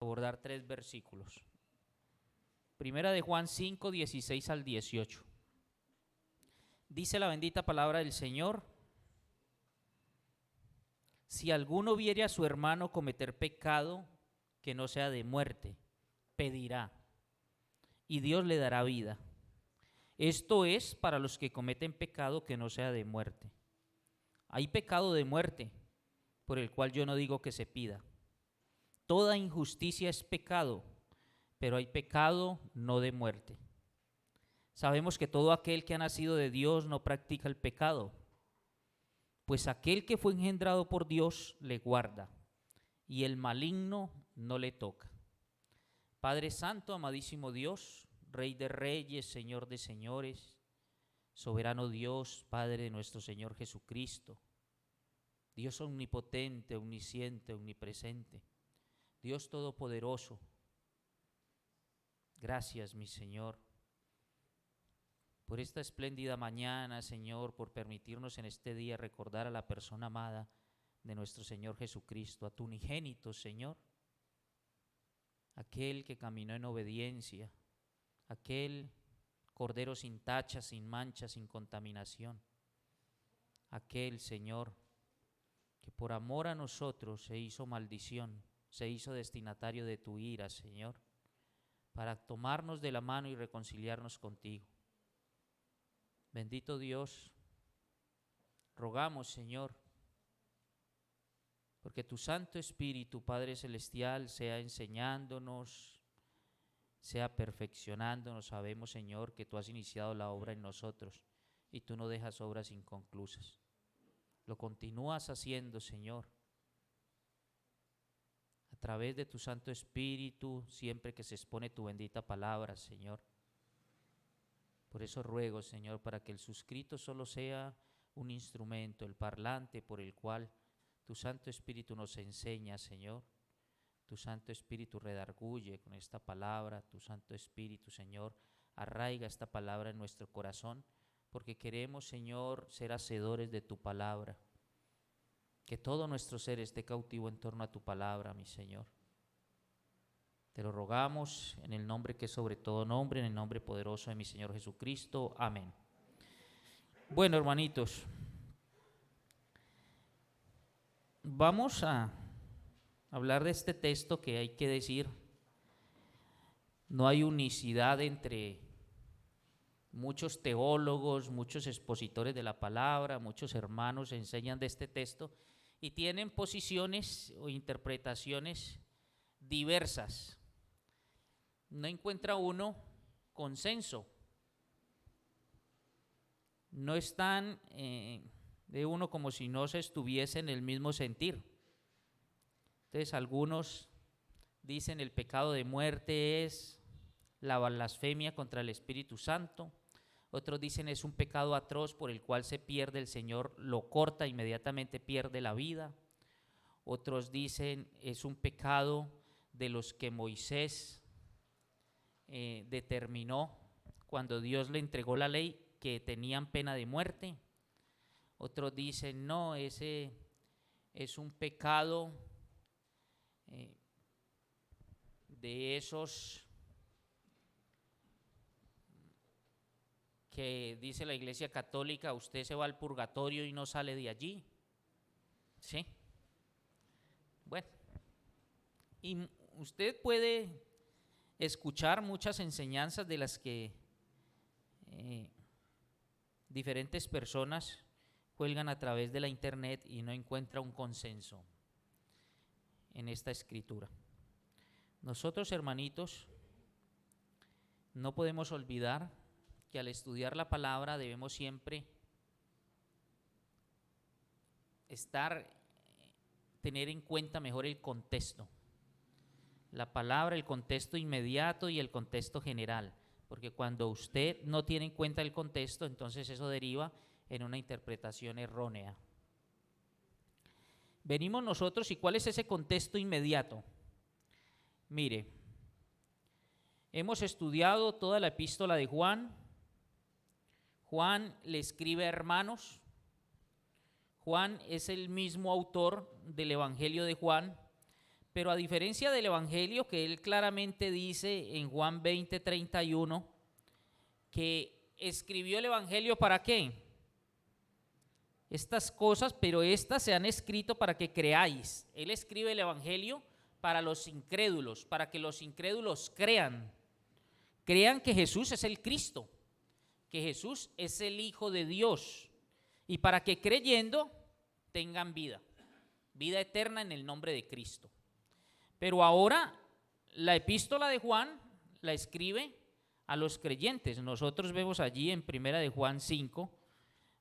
abordar 3 versículos. Primera de Juan 5, 16 al 18. Dice la bendita palabra del Señor: si alguno viere a su hermano cometer pecado que no sea de muerte, pedirá, y Dios le dará vida. Esto es para los que cometen pecado que no sea de muerte. Hay pecado de muerte, por el cual yo no digo que se pida. Toda injusticia es pecado, pero hay pecado no de muerte. Sabemos que todo aquel que ha nacido de Dios no practica el pecado, pues aquel que fue engendrado por Dios le guarda, y el maligno no le toca. Padre Santo, amadísimo Dios, Rey de reyes, Señor de señores, soberano Dios, Padre de nuestro Señor Jesucristo, Dios omnipotente, omnisciente, omnipresente, Dios todopoderoso. Gracias, mi Señor, por esta espléndida mañana, Señor, por permitirnos en este día recordar a la persona amada de nuestro Señor Jesucristo, a tu unigénito, Señor, aquel que caminó en obediencia, aquel Cordero sin tacha, sin mancha, sin contaminación, aquel, Señor, que por amor a nosotros se hizo maldición, se hizo destinatario de tu ira, Señor, para tomarnos de la mano y reconciliarnos contigo. Bendito Dios, rogamos, Señor, porque tu Santo Espíritu, Padre Celestial, sea enseñándonos, sea perfeccionándonos. Sabemos, Señor, que tú has iniciado la obra en nosotros y tú no dejas obras inconclusas. Lo continúas haciendo, Señor, a través de tu Santo Espíritu, siempre que se expone tu bendita palabra, Señor. Por eso ruego, Señor, para que el suscrito solo sea un instrumento, el parlante por el cual tu Santo Espíritu nos enseña, Señor. Tu Santo Espíritu redarguye con esta palabra, tu Santo Espíritu, Señor, arraiga esta palabra en nuestro corazón, porque queremos, Señor, ser hacedores de tu palabra. Que todo nuestro ser esté cautivo en torno a tu palabra, mi Señor. Te lo rogamos en el nombre que es sobre todo nombre, en el nombre poderoso de mi Señor Jesucristo. Amén. Bueno, hermanitos, vamos a hablar de este texto que hay que decir, no hay unicidad entre muchos teólogos, muchos expositores de la palabra, muchos hermanos enseñan de este texto y tienen posiciones o interpretaciones diversas. No encuentra uno consenso, no están de uno como si no se estuviese en el mismo sentir. Entonces algunos dicen el pecado de muerte es la blasfemia contra el Espíritu Santo, otros dicen es un pecado atroz por el cual se pierde, el Señor lo corta, inmediatamente pierde la vida. Otros dicen es un pecado de los que Moisés determinó cuando Dios le entregó la ley, que tenían pena de muerte. Otros dicen no, ese es un pecado de esos que dice la Iglesia Católica, usted se va al purgatorio y no sale de allí. ¿Sí? Bueno, y usted puede escuchar muchas enseñanzas de las que diferentes personas cuelgan a través de la internet y no encuentra un consenso en esta escritura. Nosotros, hermanitos, no podemos olvidar que al estudiar la palabra debemos siempre tener en cuenta mejor el contexto. La palabra, el contexto inmediato y el contexto general, porque cuando usted no tiene en cuenta el contexto, entonces eso deriva en una interpretación errónea. Venimos nosotros, ¿y cuál es ese contexto inmediato? Mire, hemos estudiado toda la epístola de Juan. Juan le escribe a hermanos. Juan es el mismo autor del Evangelio de Juan, Pero a diferencia del Evangelio, que él claramente dice en Juan 20:31, que escribió el Evangelio ¿para qué? Estas cosas, pero estas se han escrito para que creáis. Él escribe el Evangelio para los incrédulos, para que los incrédulos crean que Jesús es el Cristo, que Jesús es el Hijo de Dios, y para que creyendo tengan vida eterna en el nombre de Cristo. Pero ahora la epístola de Juan la escribe a los creyentes. Nosotros vemos allí en primera de Juan 5,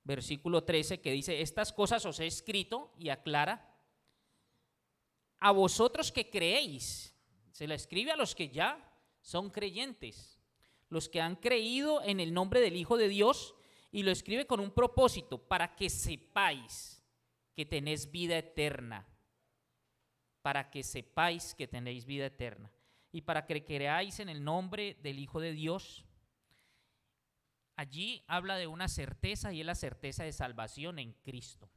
versículo 13, que dice: estas cosas os he escrito, y aclara, a vosotros que creéis. Se la escribe a los que ya son creyentes, los que han creído en el nombre del Hijo de Dios, y lo escribe con un propósito: para que sepáis que tenéis vida eterna, para que sepáis que tenéis vida eterna, y para que creáis en el nombre del Hijo de Dios. Allí habla de una certeza, y es la certeza de salvación en Cristo.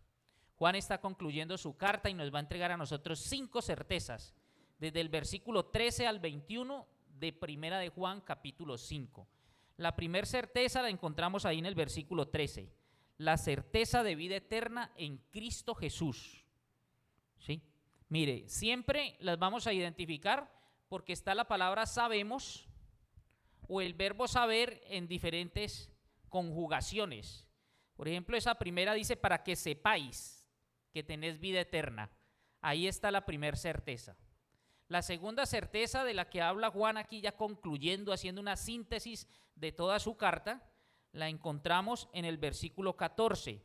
Juan está concluyendo su carta y nos va a entregar a nosotros 5 certezas, desde el versículo 13 al 21 de primera de Juan capítulo 5. La primera certeza la encontramos ahí en el versículo 13, la certeza de vida eterna en Cristo Jesús. ¿Sí? Mire, siempre las vamos a identificar porque está la palabra sabemos o el verbo saber en diferentes conjugaciones. Por ejemplo, esa primera dice: para que sepáis que tenéis vida eterna. Ahí está la primera certeza. La segunda certeza de la que habla Juan aquí, ya concluyendo, haciendo una síntesis de toda su carta, la encontramos en el versículo 14.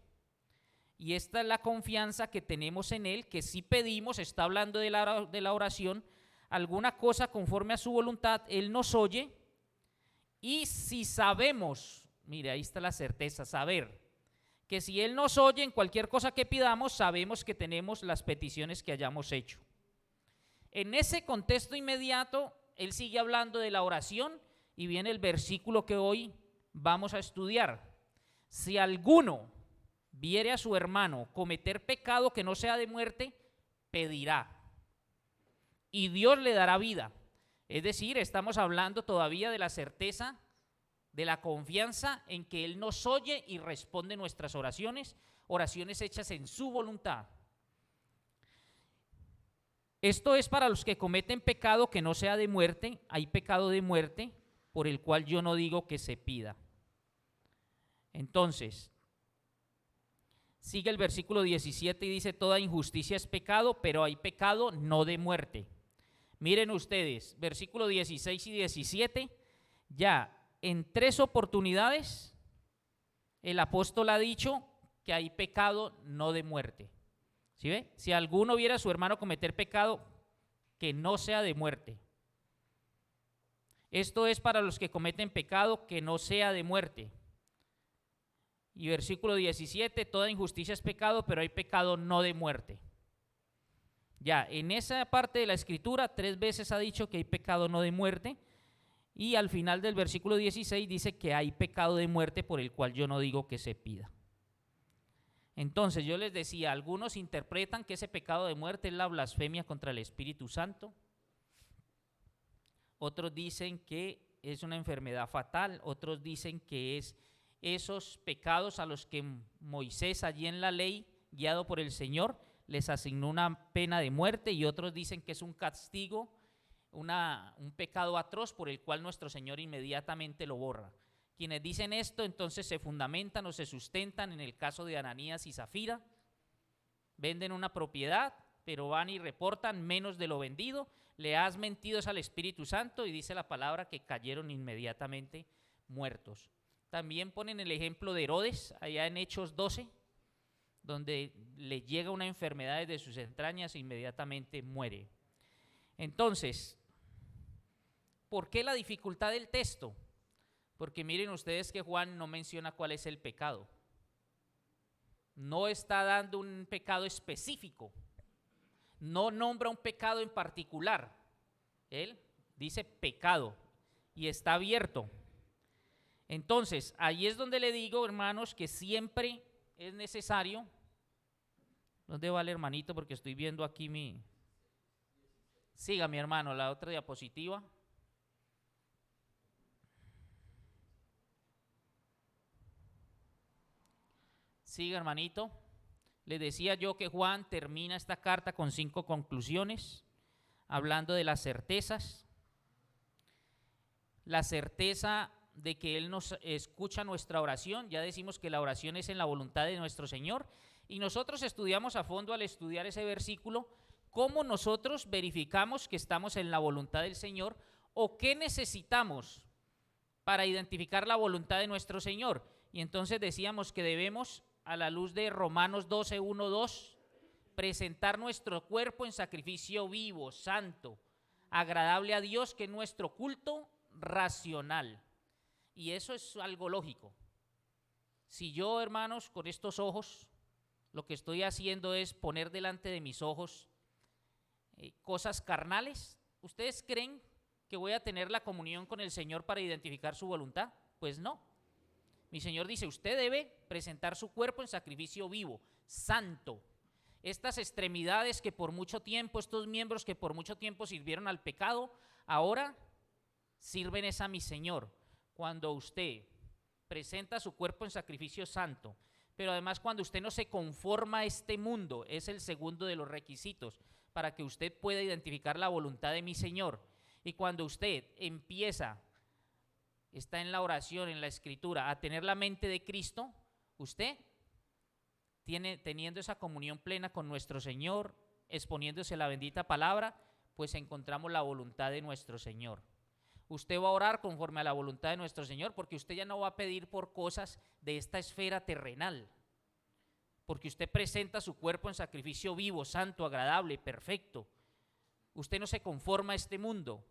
Y esta es la confianza que tenemos en Él, que si pedimos, está hablando de la oración, alguna cosa conforme a su voluntad, Él nos oye. Y si sabemos, mire, ahí está la certeza, saber, que si Él nos oye en cualquier cosa que pidamos, sabemos que tenemos las peticiones que hayamos hecho. En ese contexto inmediato, Él sigue hablando de la oración y viene el versículo que hoy vamos a estudiar. Si alguno viere a su hermano cometer pecado que no sea de muerte, pedirá, y Dios le dará vida. Es decir, estamos hablando todavía de la certeza, de la confianza en que Él nos oye y responde nuestras oraciones, oraciones hechas en su voluntad. Esto es para los que cometen pecado que no sea de muerte. Hay pecado de muerte por el cual yo no digo que se pida. Entonces, sigue el versículo 17 y dice: toda injusticia es pecado, pero hay pecado no de muerte. Miren ustedes, versículo 16 y 17, ya en 3 oportunidades el apóstol ha dicho que hay pecado no de muerte. ¿Sí ve? Si alguno viera a su hermano cometer pecado que no sea de muerte. Esto es para los que cometen pecado que no sea de muerte. Y versículo 17, toda injusticia es pecado, pero hay pecado no de muerte. Ya, en esa parte de la escritura 3 veces ha dicho que hay pecado no de muerte, y al final del versículo 16 dice que hay pecado de muerte por el cual yo no digo que se pida. Entonces yo les decía, algunos interpretan que ese pecado de muerte es la blasfemia contra el Espíritu Santo, otros dicen que es una enfermedad fatal, otros dicen que es esos pecados a los que Moisés allí en la ley, guiado por el Señor, les asignó una pena de muerte, y otros dicen que es un castigo, un pecado atroz por el cual nuestro Señor inmediatamente lo borra. Quienes dicen esto entonces se fundamentan o se sustentan en el caso de Ananías y Zafira. Venden una propiedad, pero van y reportan menos de lo vendido, le has mentido al Espíritu Santo, y dice la palabra que cayeron inmediatamente muertos. También ponen el ejemplo de Herodes, allá en Hechos 12, donde le llega una enfermedad desde sus entrañas e inmediatamente muere. Entonces, ¿por qué la dificultad del texto? Porque miren ustedes que Juan no menciona cuál es el pecado. No está dando un pecado específico. No nombra un pecado en particular. Él dice pecado y está abierto. Entonces, ahí es donde le digo, hermanos, que siempre es necesario. ¿Dónde va el hermanito? Porque estoy viendo aquí mi Siga, mi hermano, la otra diapositiva. Siga, hermanito. Les decía yo que Juan termina esta carta con 5 conclusiones, hablando de las certezas. La certeza de que Él nos escucha nuestra oración. Ya decimos que la oración es en la voluntad de nuestro Señor. Y nosotros estudiamos a fondo al estudiar ese versículo, cómo nosotros verificamos que estamos en la voluntad del Señor o qué necesitamos para identificar la voluntad de nuestro Señor. Y entonces decíamos que debemos, a la luz de Romanos 12, 1, 2, presentar nuestro cuerpo en sacrificio vivo, santo, agradable a Dios, que es nuestro culto racional. Y eso es algo lógico. Si yo, hermanos, con estos ojos, lo que estoy haciendo es poner delante de mis ojos cosas carnales, ¿ustedes creen que voy a tener la comunión con el Señor para identificar su voluntad? Pues no. Mi Señor dice, usted debe presentar su cuerpo en sacrificio vivo, santo. Estas extremidades que por mucho tiempo, estos miembros que por mucho tiempo sirvieron al pecado, ahora sirven es a mi Señor. Cuando usted presenta su cuerpo en sacrificio santo, pero además cuando usted no se conforma a este mundo, es el segundo de los requisitos para que usted pueda identificar la voluntad de mi Señor. Y cuando usted empieza, está en la oración, en la escritura, a tener la mente de Cristo, usted teniendo esa comunión plena con nuestro Señor, exponiéndose la bendita palabra, pues encontramos la voluntad de nuestro Señor. Usted va a orar conforme a la voluntad de nuestro Señor, porque usted ya no va a pedir por cosas de esta esfera terrenal, porque usted presenta su cuerpo en sacrificio vivo, santo, agradable, perfecto. Usted no se conforma a este mundo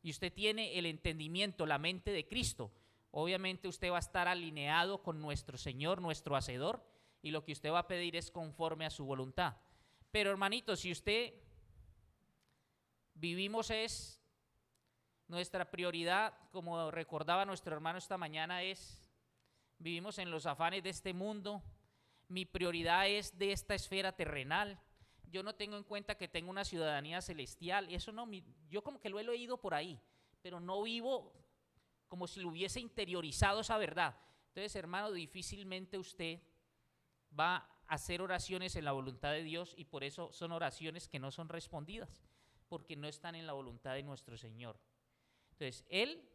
y usted tiene el entendimiento, la mente de Cristo. Obviamente usted va a estar alineado con nuestro Señor, nuestro Hacedor, y lo que usted va a pedir es conforme a su voluntad. Pero hermanito, si usted vivimos es nuestra prioridad, como recordaba nuestro hermano esta mañana, vivimos en los afanes de este mundo, mi prioridad es de esta esfera terrenal, yo no tengo en cuenta que tengo una ciudadanía celestial, eso no, yo como que lo he leído por ahí, pero no vivo como si lo hubiese interiorizado esa verdad. Entonces, hermano, difícilmente usted va a hacer oraciones en la voluntad de Dios, y por eso son oraciones que no son respondidas, porque no están en la voluntad de nuestro Señor. Entonces, Él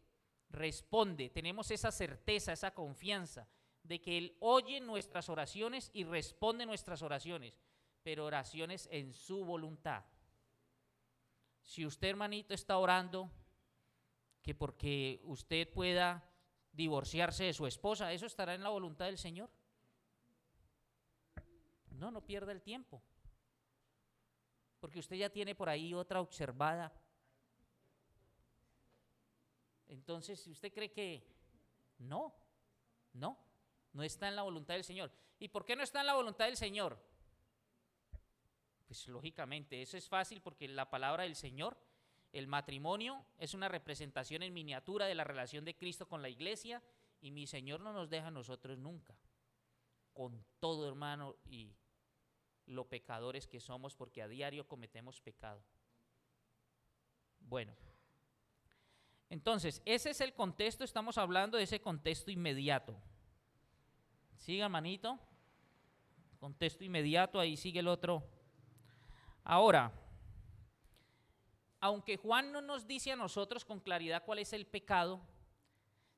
responde, tenemos esa certeza, esa confianza de que Él oye nuestras oraciones y responde nuestras oraciones, pero oraciones en su voluntad. Si usted, hermanito, está orando que porque usted pueda divorciarse de su esposa, ¿eso estará en la voluntad del Señor? No, no pierda el tiempo, porque usted ya tiene por ahí otra observada. Entonces, si usted cree que no está en la voluntad del Señor. ¿Y por qué no está en la voluntad del Señor? Pues lógicamente, eso es fácil, porque la palabra del Señor, el matrimonio, es una representación en miniatura de la relación de Cristo con la iglesia, y mi Señor no nos deja a nosotros nunca, con todo, hermano, y lo pecadores que somos, porque a diario cometemos pecado. Bueno, entonces, ese es el contexto, estamos hablando de ese contexto inmediato. Siga, manito. Contexto inmediato, ahí sigue el otro. Ahora, aunque Juan no nos dice a nosotros con claridad cuál es el pecado,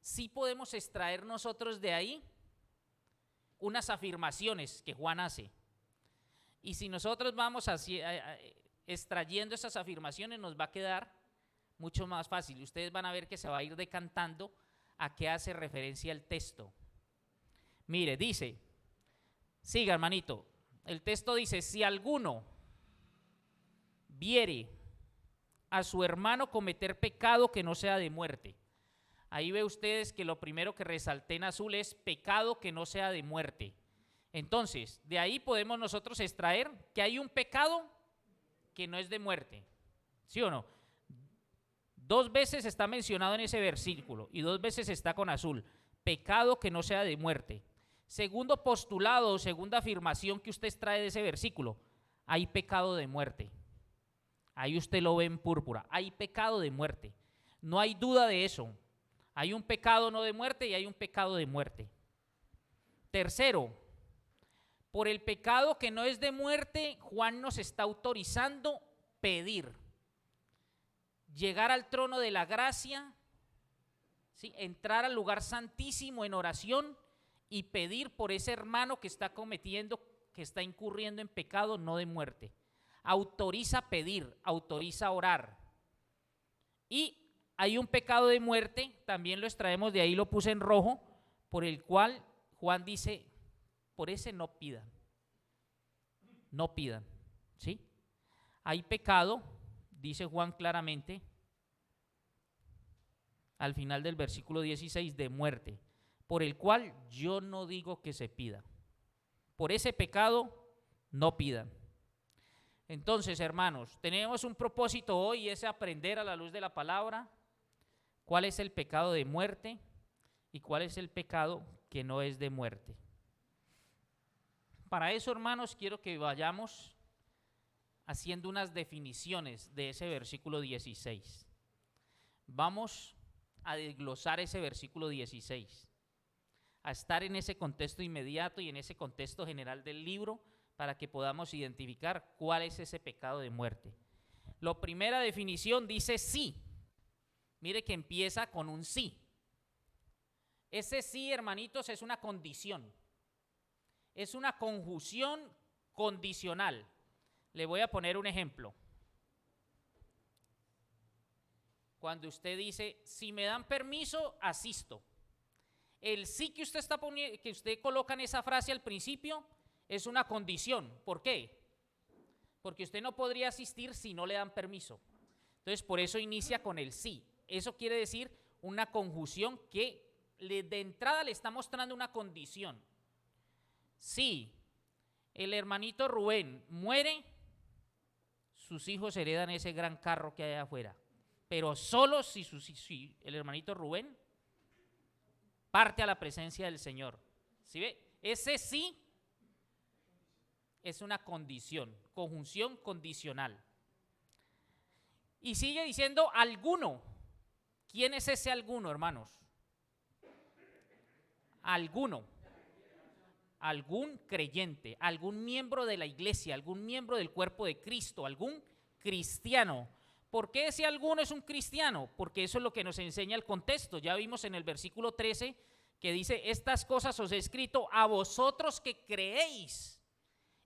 sí podemos extraer nosotros de ahí unas afirmaciones que Juan hace. Y si nosotros vamos extrayendo esas afirmaciones, nos va a quedar mucho más fácil. Ustedes van a ver que se va a ir decantando a qué hace referencia el texto. Mire, dice, siga, hermanito, el texto dice, si alguno viere a su hermano cometer pecado que no sea de muerte. Ahí ve ustedes que lo primero que resalté en azul es pecado que no sea de muerte. Entonces, de ahí podemos nosotros extraer que hay un pecado que no es de muerte. ¿Sí o no? 2 veces está mencionado en ese versículo y 2 veces está con azul. Pecado que no sea de muerte. Segundo postulado o segunda afirmación que usted extrae de ese versículo, hay pecado de muerte. Ahí usted lo ve en púrpura. Hay pecado de muerte. No hay duda de eso. Hay un pecado no de muerte y hay un pecado de muerte. Tercero, por el pecado que no es de muerte, Juan nos está autorizando pedir. Llegar al trono de la gracia, ¿sí? Entrar al lugar santísimo en oración y pedir por ese hermano que está cometiendo, que está incurriendo en pecado no de muerte. Autoriza pedir, autoriza orar. Y hay un pecado de muerte, también lo extraemos de ahí, lo puse en rojo, por el cual Juan dice, por ese no pidan. No pidan, ¿sí? Hay pecado, dice Juan claramente, al final del versículo 16, de muerte, por el cual yo no digo que se pida. Por ese pecado no pidan. Entonces, hermanos, tenemos un propósito hoy y es aprender a la luz de la palabra cuál es el pecado de muerte y cuál es el pecado que no es de muerte. Para eso, hermanos, quiero que vayamos haciendo unas definiciones de ese versículo 16. Vamos a desglosar ese versículo 16, a estar en ese contexto inmediato y en ese contexto general del libro para que podamos identificar cuál es ese pecado de muerte. La primera definición dice sí. Mire que empieza con un sí. Ese sí, hermanitos, es una condición. Es una conjunción condicional. Le voy a poner un ejemplo. Cuando usted dice, si me dan permiso, asisto. El sí que usted está poniendo, que usted coloca en esa frase al principio, es una condición. ¿Por qué? Porque usted no podría asistir si no le dan permiso. Entonces, por eso inicia con el sí. Eso quiere decir una conjunción que de entrada le está mostrando una condición. Si el hermanito Rubén muere, sus hijos heredan ese gran carro que hay afuera. Pero solo si el hermanito Rubén parte a la presencia del Señor. ¿Sí ve? Ese sí es una condición, conjunción condicional. Y sigue diciendo alguno. ¿Quién es ese alguno, hermanos? Alguno. Algún creyente, algún miembro de la iglesia, algún miembro del cuerpo de Cristo, algún cristiano. ¿Por qué ese alguno es un cristiano? Porque eso es lo que nos enseña el contexto. Ya vimos en el versículo 13 que dice, estas cosas os he escrito a vosotros que creéis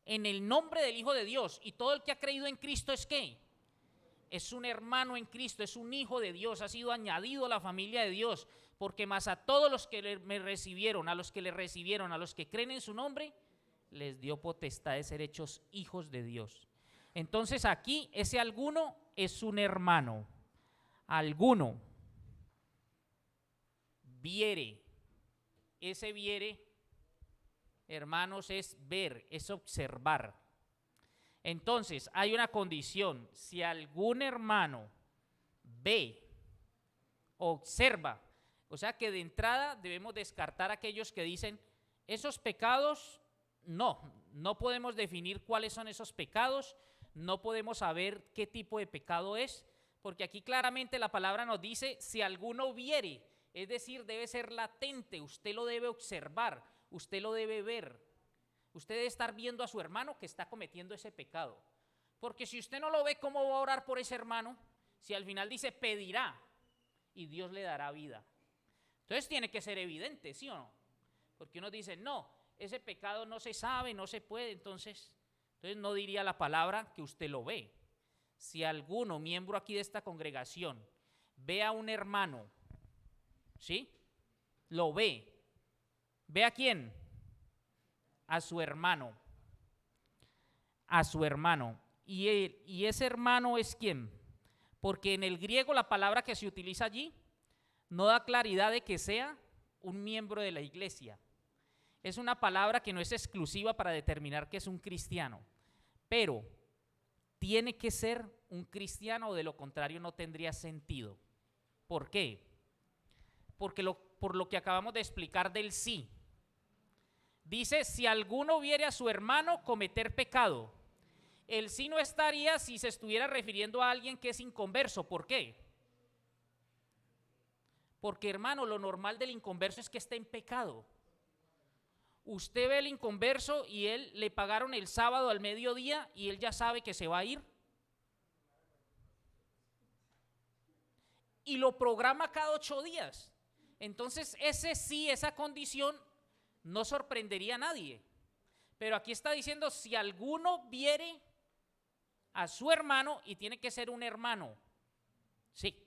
en el nombre del Hijo de Dios. Y todo el que ha creído en Cristo es ¿qué? Es un hermano en Cristo, es un hijo de Dios, ha sido añadido a la familia de Dios. Porque más a todos los que me recibieron, a los que le recibieron, a los que creen en su nombre, les dio potestad de ser hechos hijos de Dios. Entonces aquí ese alguno es un hermano. Alguno viere. Ese viere, hermanos, es ver, es observar. Entonces hay una condición. Si algún hermano ve, observa, o sea que de entrada debemos descartar a aquellos que dicen, esos pecados, no podemos definir cuáles son esos pecados, no podemos saber qué tipo de pecado es, porque aquí claramente la palabra nos dice, si alguno viere, es decir, debe ser latente, usted lo debe observar, usted lo debe ver, usted debe estar viendo a su hermano que está cometiendo ese pecado, porque si usted no lo ve, ¿cómo va a orar por ese hermano? Si al final dice, pedirá y Dios le dará vida. Entonces tiene que ser evidente, ¿sí o no? Porque uno dice, no, ese pecado no se sabe, no se puede, entonces no diría la palabra que usted lo ve. Si alguno, miembro aquí de esta congregación, ve a un hermano, ¿sí? Lo ve. ¿Ve a quién? A su hermano. A su hermano. ¿Y ese hermano es quién? Porque en el griego la palabra que se utiliza allí no da claridad de que sea un miembro de la iglesia. Es una palabra que no es exclusiva para determinar que es un cristiano, pero tiene que ser un cristiano o de lo contrario no tendría sentido. ¿Por qué? Porque por lo que acabamos de explicar del sí. Dice, si alguno viere a su hermano cometer pecado El sí no estaría si se estuviera refiriendo a alguien que es inconverso. ¿Por qué? Porque, hermano, lo normal del inconverso es que esté en pecado. Usted ve al inconverso y él le pagaron el sábado al mediodía y él ya sabe que se va a ir. Y lo programa cada 8 días. Entonces, ese sí, esa condición no sorprendería a nadie. Pero aquí está diciendo, si alguno viere a su hermano, y tiene que ser un hermano. Sí.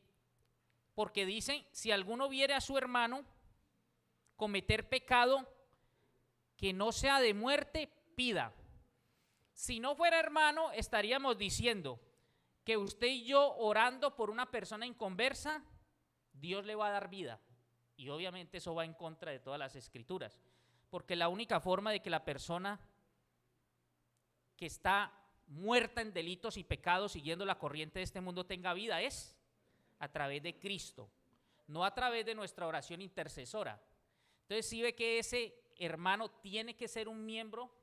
Porque dice, si alguno viere a su hermano cometer pecado que no sea de muerte, pida. Si no fuera hermano, estaríamos diciendo que usted y yo orando por una persona inconversa, Dios le va a dar vida. Y obviamente eso va en contra de todas las escrituras. Porque la única forma de que la persona que está muerta en delitos y pecados siguiendo la corriente de este mundo tenga vida es a través de Cristo, no a través de nuestra oración intercesora. Entonces sí ve que ese hermano tiene que ser un miembro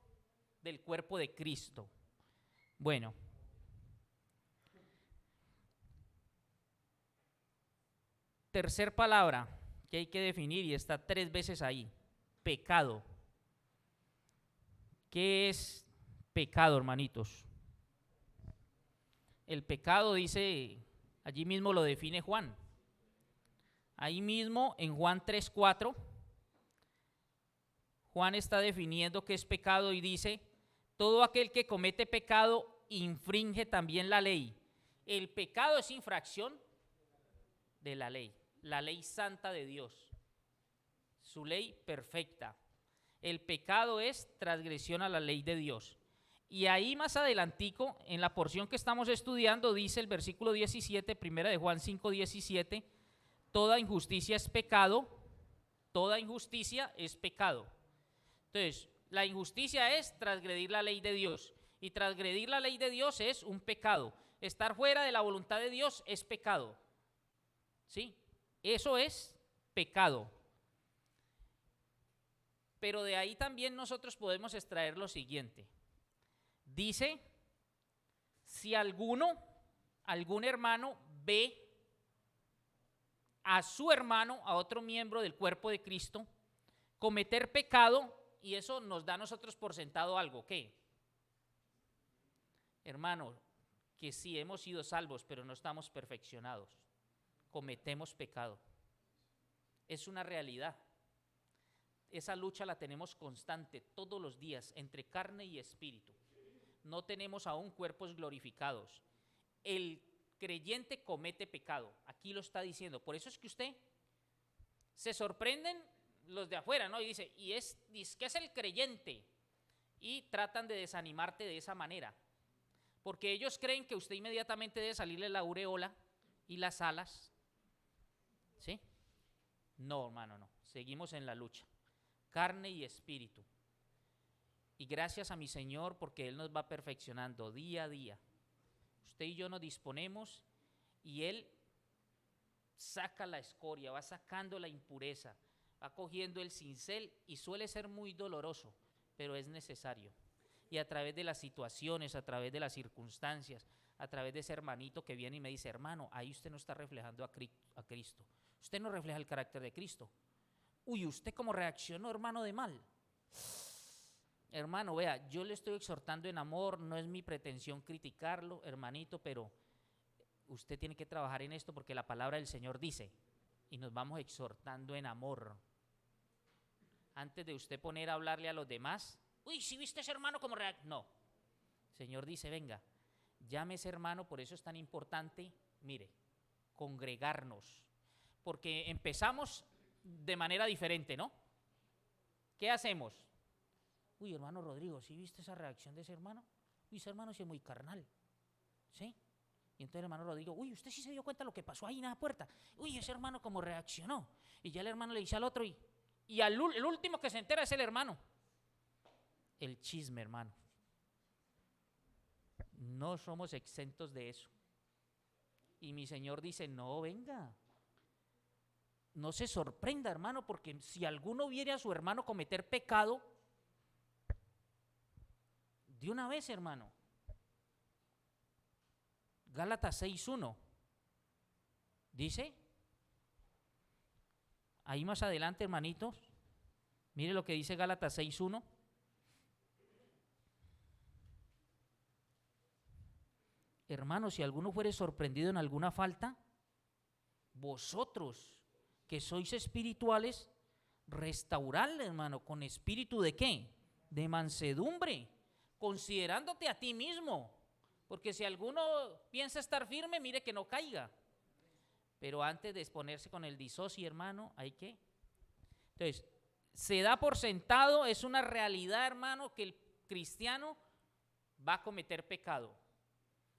del cuerpo de Cristo. Bueno, tercer palabra que hay que definir y está 3 veces ahí, pecado. ¿Qué es pecado, hermanitos? El pecado, dice, allí mismo lo define Juan. Ahí mismo en Juan 3:4, Juan está definiendo qué es pecado y dice, todo aquel que comete pecado infringe también la ley. El pecado es infracción de la ley santa de Dios, su ley perfecta. El pecado es transgresión a la ley de Dios. Y ahí más adelantico, en la porción que estamos estudiando, dice el versículo 17, primera de Juan 5:17, toda injusticia es pecado, toda injusticia es pecado. Entonces, la injusticia es transgredir la ley de Dios, y transgredir la ley de Dios es un pecado. Estar fuera de la voluntad de Dios es pecado. ¿Sí? Eso es pecado. Pero de ahí también nosotros podemos extraer lo siguiente. Dice, si algún hermano ve a su hermano, a otro miembro del cuerpo de Cristo, cometer pecado, y eso nos da a nosotros por sentado algo, ¿qué? Hermano, que sí hemos sido salvos, pero no estamos perfeccionados. Cometemos pecado. Es una realidad. Esa lucha la tenemos constante todos los días entre carne y espíritu. No tenemos aún cuerpos glorificados. El creyente comete pecado. Aquí lo está diciendo. Por eso es que usted se sorprenden los de afuera, ¿no? Y dice ¿qué es el creyente? Y tratan de desanimarte de esa manera. Porque ellos creen que usted inmediatamente debe salirle la aureola y las alas. ¿Sí? No, hermano, no. Seguimos en la lucha. Carne y espíritu. Y gracias a mi Señor porque Él nos va perfeccionando día a día. Usted y yo nos disponemos y Él saca la escoria, va sacando la impureza, va cogiendo el cincel y suele ser muy doloroso, pero es necesario. Y a través de las situaciones, a través de las circunstancias, a través de ese hermanito que viene y me dice, hermano, ahí usted no está reflejando a Cristo. Usted no refleja el carácter de Cristo. Uy, ¿usted cómo reaccionó, hermano, de mal? Hermano, vea, yo le estoy exhortando en amor, no es mi pretensión criticarlo, hermanito, pero usted tiene que trabajar en esto porque la palabra del Señor dice, y nos vamos exhortando en amor. Antes de usted poner a hablarle a los demás, uy, si viste ese hermano como no. El Señor dice, venga, llame ese hermano, por eso es tan importante, mire, congregarnos, porque empezamos de manera diferente, ¿no? ¿Qué hacemos? Uy, hermano Rodrigo, ¿sí viste esa reacción de ese hermano? Uy, ese hermano sí es muy carnal, ¿sí? Y entonces el hermano Rodrigo, uy, ¿usted sí se dio cuenta de lo que pasó ahí en la puerta? Uy, ese hermano cómo reaccionó. Y ya el hermano le dice al otro, y el último que se entera es el hermano. El chisme, hermano. No somos exentos de eso. Y mi Señor dice, no, venga. No se sorprenda, hermano, porque si alguno viere a su hermano cometer pecado, de una vez, hermano, Gálatas 6:1. Dice, ahí más adelante, hermanitos, mire lo que dice Gálatas 6:1. Hermanos, si alguno fuere sorprendido en alguna falta, vosotros que sois espirituales, restaurarle, hermano, con espíritu ¿de qué? De mansedumbre, considerándote a ti mismo, porque si alguno piensa estar firme, mire que no caiga. Pero antes de exponerse con el disocio, hermano, hay que. Entonces, se da por sentado, es una realidad, hermano, que el cristiano va a cometer pecado.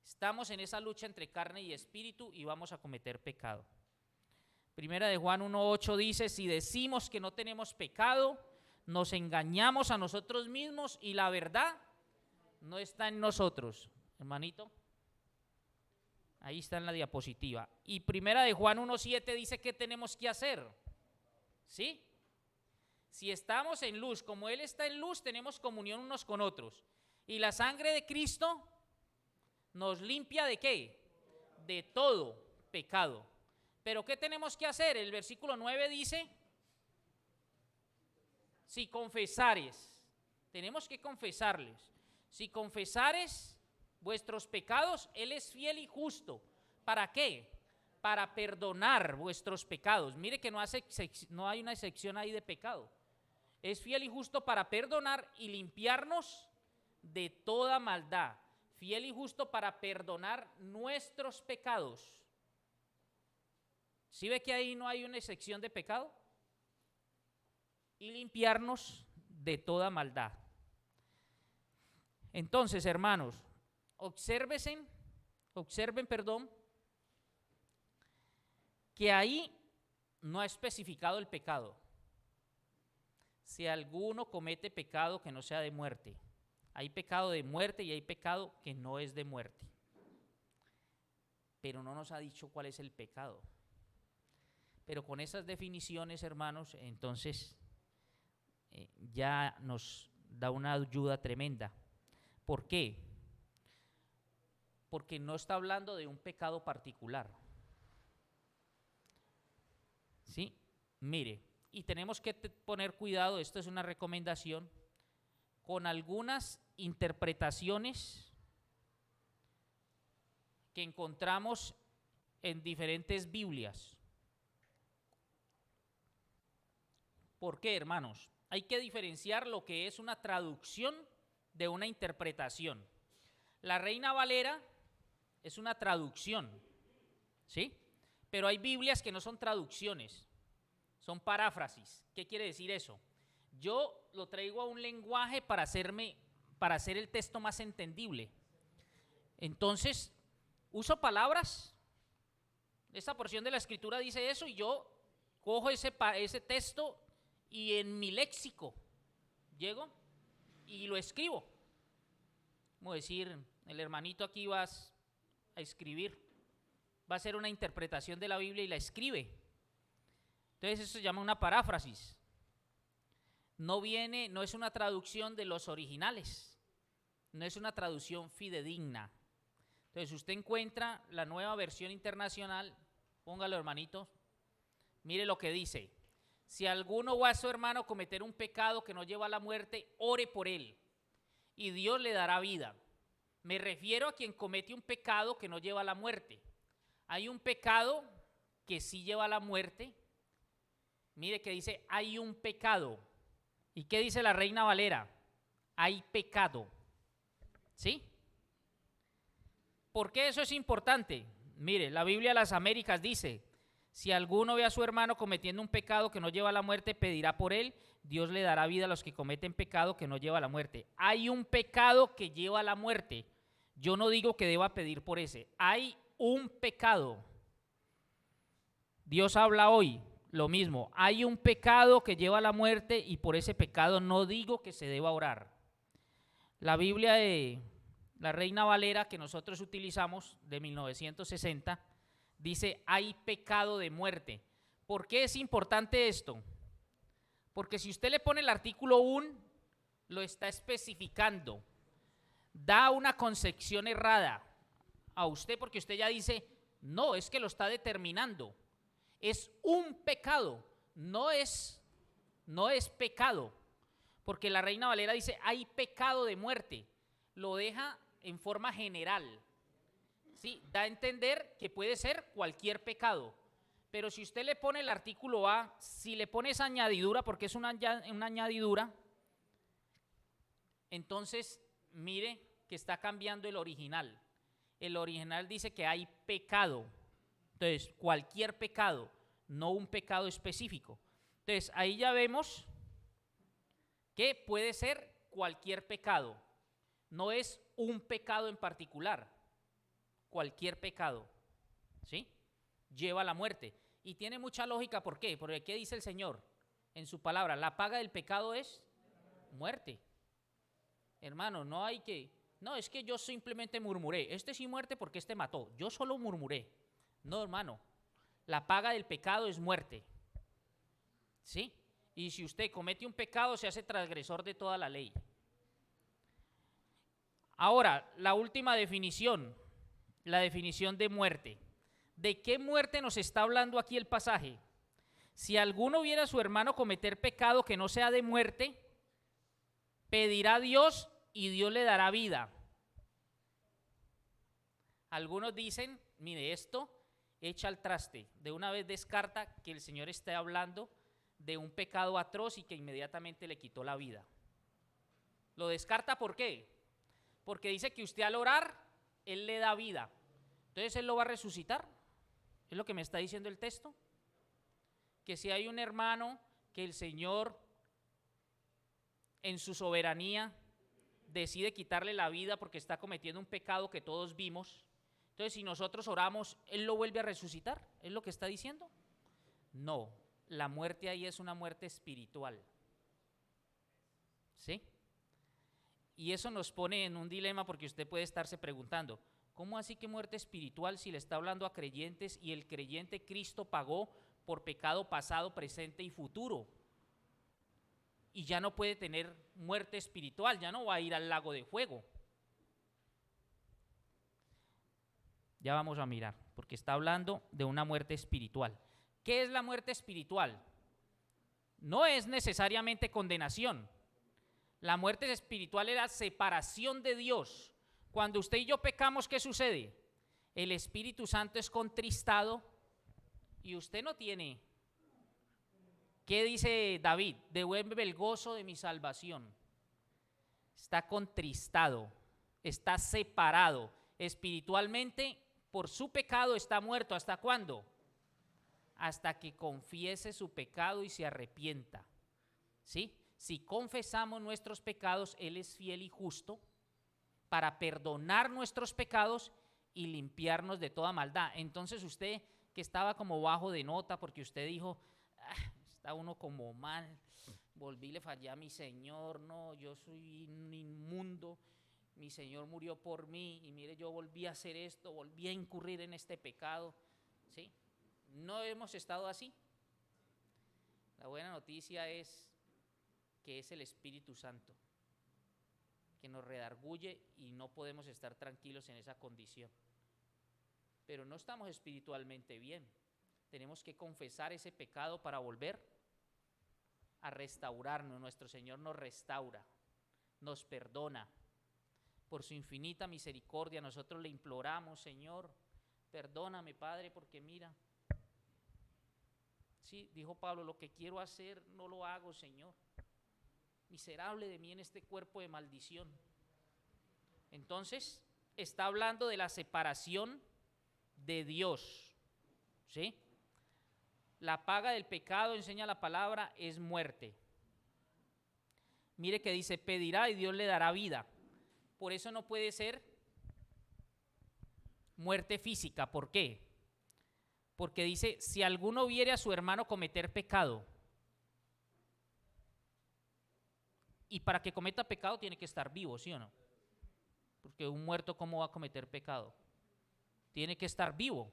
Estamos en esa lucha entre carne y espíritu y vamos a cometer pecado. Primera de Juan 1:8 dice, si decimos que no tenemos pecado, nos engañamos a nosotros mismos y la verdad no está en nosotros. Hermanito, ahí está en la diapositiva. Y Primera de Juan 1:7 dice que tenemos que hacer. ¿Sí? Si estamos en luz, como Él está en luz, tenemos comunión unos con otros. Y la sangre de Cristo nos limpia ¿de qué? De todo pecado. Pero ¿qué tenemos que hacer? El versículo 9 dice, si confesares, tenemos que confesarles. Si confesares vuestros pecados, Él es fiel y justo. ¿Para qué? Para perdonar vuestros pecados. Mire que no hay una excepción ahí de pecado. Es fiel y justo para perdonar y limpiarnos de toda maldad. Fiel y justo para perdonar nuestros pecados. ¿Sí ve que ahí no hay una excepción de pecado? Y limpiarnos de toda maldad. Entonces, hermanos, observen, que ahí no ha especificado el pecado. Si alguno comete pecado que no sea de muerte. Hay pecado de muerte y hay pecado que no es de muerte. Pero no nos ha dicho cuál es el pecado. Pero con esas definiciones, hermanos, entonces ya nos da una ayuda tremenda. ¿Por qué? Porque no está hablando de un pecado particular. ¿Sí? Mire, y tenemos que poner cuidado, esto es una recomendación, con algunas interpretaciones que encontramos en diferentes Biblias. ¿Por qué, hermanos? Hay que diferenciar lo que es una traducción de una interpretación. La Reina Valera es una traducción, ¿sí? Pero hay Biblias que no son traducciones, son paráfrasis. ¿Qué quiere decir eso? Yo lo traigo a un lenguaje para hacer el texto más entendible. Entonces, uso palabras, esa porción de la Escritura dice eso y yo cojo ese texto y en mi léxico llego y lo escribo. Como decir, el hermanito aquí vas a escribir, va a hacer una interpretación de la Biblia y la escribe. Entonces eso se llama una paráfrasis. No es una traducción de los originales, no es una traducción fidedigna. Entonces usted encuentra la nueva versión internacional, póngalo, hermanito, mire lo que dice. Si alguno o a su hermano cometer un pecado que no lleva a la muerte, ore por él y Dios le dará vida. Me refiero a quien comete un pecado que no lleva a la muerte. Hay un pecado que sí lleva a la muerte. Mire que dice, hay un pecado. ¿Y qué dice la Reina Valera? Hay pecado. ¿Sí? ¿Por qué eso es importante? Mire, la Biblia de las Américas dice, si alguno ve a su hermano cometiendo un pecado que no lleva a la muerte, pedirá por él, Dios le dará vida a los que cometen pecado que no lleva a la muerte. Hay un pecado que lleva a la muerte. Yo no digo que deba pedir por ese. Hay un pecado. Dios habla hoy lo mismo. Hay un pecado que lleva a la muerte y por ese pecado no digo que se deba orar. La Biblia de la Reina Valera que nosotros utilizamos de 1960 dice, hay pecado de muerte. ¿Por qué es importante esto? Porque si usted le pone el artículo 1, lo está especificando. Da una concepción errada. a usted porque usted ya dice, no, es que lo está determinando. Es un pecado, no es pecado. Porque la Reina Valera dice, hay pecado de muerte. Lo deja en forma general. ¿Sí? Da a entender que puede ser cualquier pecado. Pero si usted le pone el artículo A, si le pone esa añadidura, porque es una añadidura, entonces mire que está cambiando el original. El original dice que hay pecado. Entonces, cualquier pecado, no un pecado específico. Entonces, ahí ya vemos que puede ser cualquier pecado. No es un pecado en particular. Cualquier pecado, ¿sí? Lleva a la muerte. Y tiene mucha lógica, ¿por qué? Porque ¿qué dice el Señor en su palabra? La paga del pecado es muerte. Hermano, no hay que, no, es que yo simplemente murmuré. Este sí muerte porque este mató. Yo solo murmuré. No, hermano. La paga del pecado es muerte. ¿Sí? Y si usted comete un pecado, se hace transgresor de toda la ley. Ahora, la última definición, la definición de muerte. ¿De qué muerte nos está hablando aquí el pasaje? Si alguno viera a su hermano cometer pecado que no sea de muerte, pedirá a Dios y Dios le dará vida. Algunos dicen, mire, esto echa al traste. De una vez descarta que el Señor esté hablando de un pecado atroz y que inmediatamente le quitó la vida. Lo descarta, ¿por qué? Porque dice que usted al orar, Él le da vida. Entonces Él lo va a resucitar. ¿Es lo que me está diciendo el texto? Que si hay un hermano que el Señor en su soberanía decide quitarle la vida porque está cometiendo un pecado que todos vimos, entonces si nosotros oramos, ¿Él lo vuelve a resucitar? ¿Es lo que está diciendo? No, la muerte ahí es una muerte espiritual. ¿Sí? Y eso nos pone en un dilema porque usted puede estarse preguntando, ¿cómo así que muerte espiritual si le está hablando a creyentes y el creyente Cristo pagó por pecado pasado, presente y futuro? Y ya no puede tener muerte espiritual, ya no va a ir al lago de fuego. Ya vamos a mirar, porque está hablando de una muerte espiritual. ¿Qué es la muerte espiritual? No es necesariamente condenación. La muerte espiritual es la separación de Dios. Cuando usted y yo pecamos, ¿qué sucede? El Espíritu Santo es contristado y usted no tiene. ¿Qué dice David? Devuelve el gozo de mi salvación. Está contristado, está separado espiritualmente. Por su pecado está muerto. ¿Hasta cuándo? Hasta que confiese su pecado y se arrepienta. ¿Sí? Si confesamos nuestros pecados, Él es fiel y justo para perdonar nuestros pecados y limpiarnos de toda maldad. Entonces usted que estaba como bajo de nota porque usted dijo, está uno como mal, volví, le fallé a mi Señor, no, yo soy un inmundo, mi Señor murió por mí y mire, yo volví a hacer esto, volví a incurrir en este pecado, ¿sí? No hemos estado así. La buena noticia es que es el Espíritu Santo que nos redarguye y no podemos estar tranquilos en esa condición. Pero no estamos espiritualmente bien. Tenemos que confesar ese pecado para volver a restaurarnos. Nuestro Señor nos restaura, nos perdona. Por su infinita misericordia nosotros le imploramos, Señor, perdóname, Padre, porque mira, sí, dijo Pablo, lo que quiero hacer no lo hago, Señor. Miserable de mí en este cuerpo de maldición. Entonces, está hablando de la separación de Dios, ¿sí? La paga del pecado, enseña la palabra, es muerte. Mire que dice, pedirá y Dios le dará vida. Por eso no puede ser muerte física. ¿Por qué? Porque dice, si alguno viere a su hermano cometer pecado, y para que cometa pecado tiene que estar vivo, ¿sí o no? Porque un muerto, ¿cómo va a cometer pecado? Tiene que estar vivo.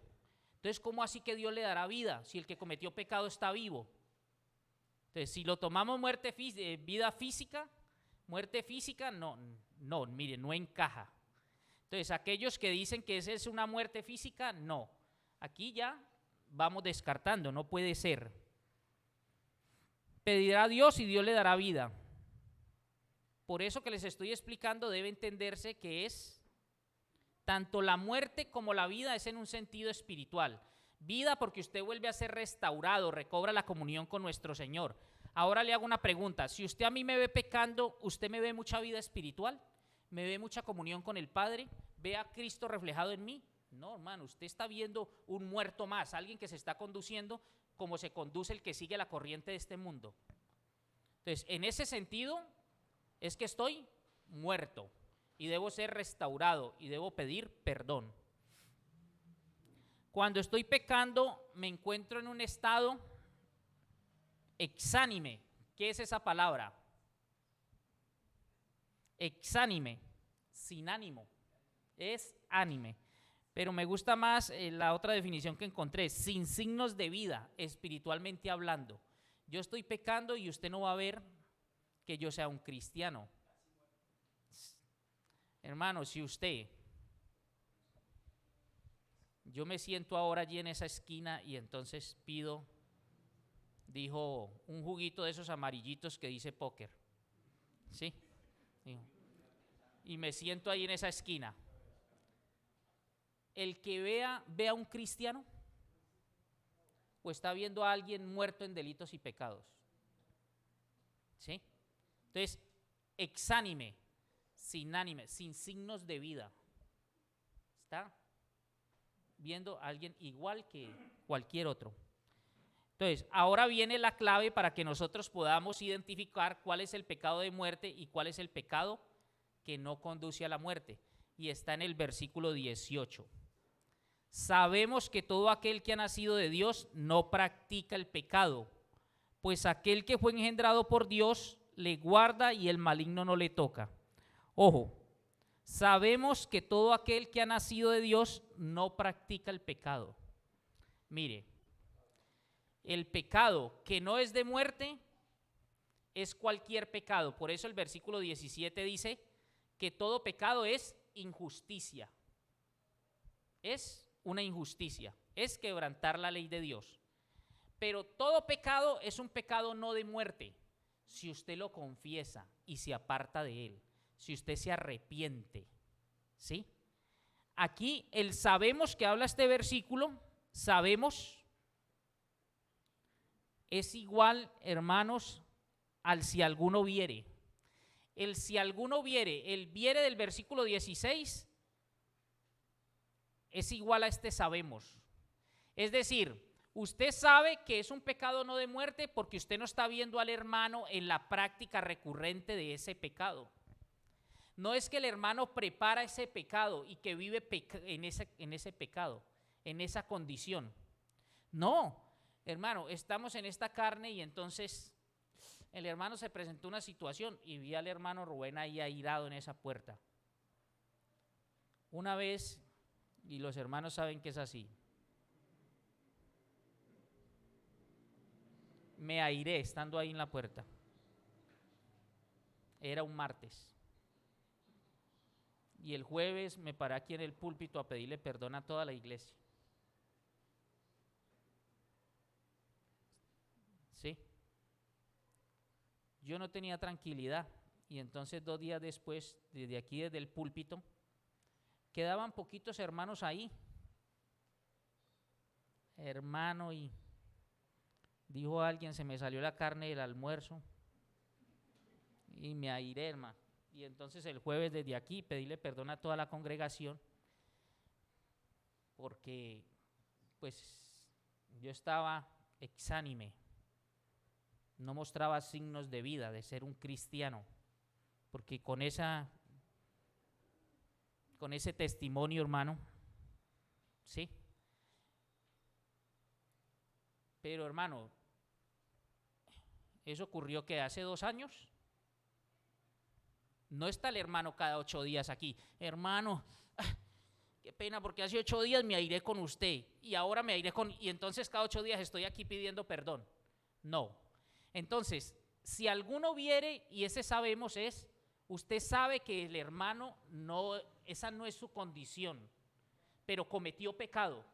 Entonces, ¿cómo así que Dios le dará vida si el que cometió pecado está vivo? Entonces, si lo tomamos vida física, muerte física, no, mire, no encaja. Entonces, aquellos que dicen que esa es una muerte física, no. Aquí ya vamos descartando, no puede ser. Pedirá a Dios y Dios le dará vida. Por eso que les estoy explicando, debe entenderse que es tanto la muerte como la vida es en un sentido espiritual. Vida porque usted vuelve a ser restaurado, recobra la comunión con nuestro Señor. Ahora le hago una pregunta, si usted a mí me ve pecando, ¿usted me ve mucha vida espiritual? ¿Me ve mucha comunión con el Padre? ¿Ve a Cristo reflejado en mí? No, hermano, usted está viendo un muerto más, alguien que se está conduciendo como se conduce el que sigue la corriente de este mundo. Entonces, en ese sentido, es que estoy muerto y debo ser restaurado y debo pedir perdón. Cuando estoy pecando, me encuentro en un estado exánime. ¿Qué es esa palabra? Exánime, sin ánimo, es ánime. Pero me gusta más la otra definición que encontré, sin signos de vida, espiritualmente hablando. Yo estoy pecando y usted no va a ver que yo sea un cristiano. Hermano, si usted, yo me siento ahora allí en esa esquina y entonces pido, dijo, un juguito de esos amarillitos que dice póker, ¿sí? Dijo, y me siento ahí en esa esquina. El que vea un cristiano o está viendo a alguien muerto en delitos y pecados, ¿sí? Entonces, exánime, sin ánime, sin signos de vida. Está viendo a alguien igual que cualquier otro. Entonces, ahora viene la clave para que nosotros podamos identificar cuál es el pecado de muerte y cuál es el pecado que no conduce a la muerte. Y está en el versículo 18. Sabemos que todo aquel que ha nacido de Dios no practica el pecado, pues aquel que fue engendrado por Dios le guarda y el maligno no le toca. Ojo, sabemos que todo aquel que ha nacido de Dios no practica el pecado. Mire, el pecado que no es de muerte es cualquier pecado. Por eso el versículo 17 dice que todo pecado es injusticia. Es una injusticia, es quebrantar la ley de Dios. Pero todo pecado es un pecado no de muerte, si usted lo confiesa y se aparta de él, si usted se arrepiente, ¿sí? Aquí el sabemos que habla este versículo, sabemos, es igual, hermanos, al si alguno viere. El si alguno viere, el viere del versículo 16, es igual a este sabemos. Es decir, usted sabe que es un pecado no de muerte porque usted no está viendo al hermano en la práctica recurrente de ese pecado. No es que el hermano prepara ese pecado y que vive en ese pecado, en esa condición. No, hermano, estamos en esta carne y entonces el hermano se presentó una situación y vi al hermano Rubén ahí airado en esa puerta. Una vez, y los hermanos saben que es así, me airé estando ahí en la puerta. Era un martes. Y el jueves me paré aquí en el púlpito a pedirle perdón a toda la iglesia. ¿Sí? Yo no tenía tranquilidad y entonces 2 días después, desde aquí, desde el púlpito, quedaban poquitos hermanos ahí. Hermano, y dijo alguien, se me salió la carne del almuerzo y me airé, hermano. Y entonces el jueves desde aquí pedirle perdón a toda la congregación porque pues yo estaba exánime, no mostraba signos de vida, de ser un cristiano, porque con ese testimonio, hermano, ¿sí? Pero hermano, eso ocurrió que hace 2 años. No está el hermano cada 8 días aquí. Hermano, qué pena porque hace 8 días me airé con usted y ahora me airé y entonces cada 8 días estoy aquí pidiendo perdón. No. Entonces, si alguno viere, y ese sabemos es Usted sabe que el hermano no, esa no es su condición, pero cometió pecado.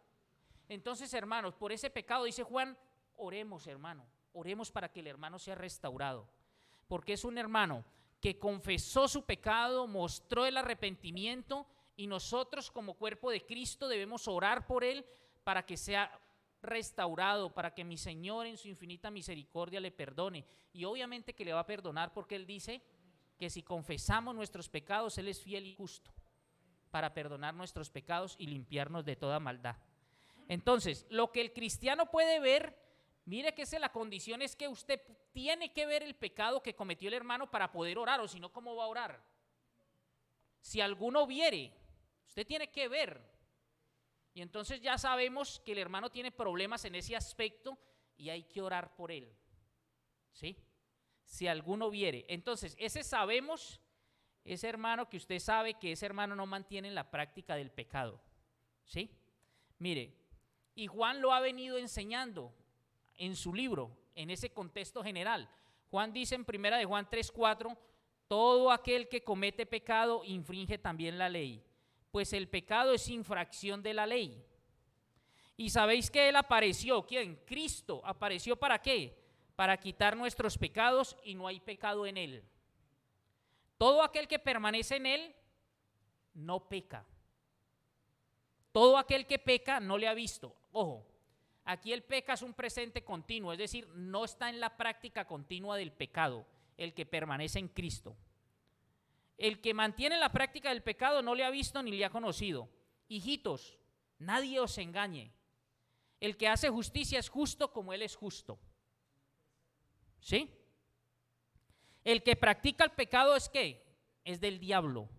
Entonces, hermanos, por ese pecado, dice Juan, oremos, hermano, oremos para que el hermano sea restaurado, porque es un hermano que confesó su pecado, mostró el arrepentimiento, y nosotros como cuerpo de Cristo debemos orar por él para que sea restaurado, para que mi Señor en su infinita misericordia le perdone. Y obviamente que le va a perdonar, porque él dice que si confesamos nuestros pecados, él es fiel y justo para perdonar nuestros pecados y limpiarnos de toda maldad. Entonces, lo que el cristiano puede ver, mire que la condición es que usted tiene que ver el pecado que cometió el hermano para poder orar, o si no, ¿cómo va a orar? Si alguno viere, usted tiene que ver. Y entonces ya sabemos que el hermano tiene problemas en ese aspecto y hay que orar por él. ¿Sí? Si alguno viere. Entonces, ese sabemos, ese hermano que usted sabe que ese hermano no mantiene en la práctica del pecado. ¿Sí? Mire, y Juan lo ha venido enseñando en su libro, en ese contexto general. Juan dice en 1 de Juan 3:4, todo aquel que comete pecado infringe también la ley, pues el pecado es infracción de la ley. Y sabéis que él apareció, ¿quién? Cristo apareció, ¿para qué? Para quitar nuestros pecados, y no hay pecado en él. Todo aquel que permanece en él no peca. Todo aquel que peca no le ha visto. Ojo, aquí el peca es un presente continuo, es decir, no está en la práctica continua del pecado el que permanece en Cristo. El que mantiene la práctica del pecado no le ha visto ni le ha conocido. Hijitos, nadie os engañe. El que hace justicia es justo como él es justo. ¿Sí? El que practica el pecado es ¿qué? Es del diablo,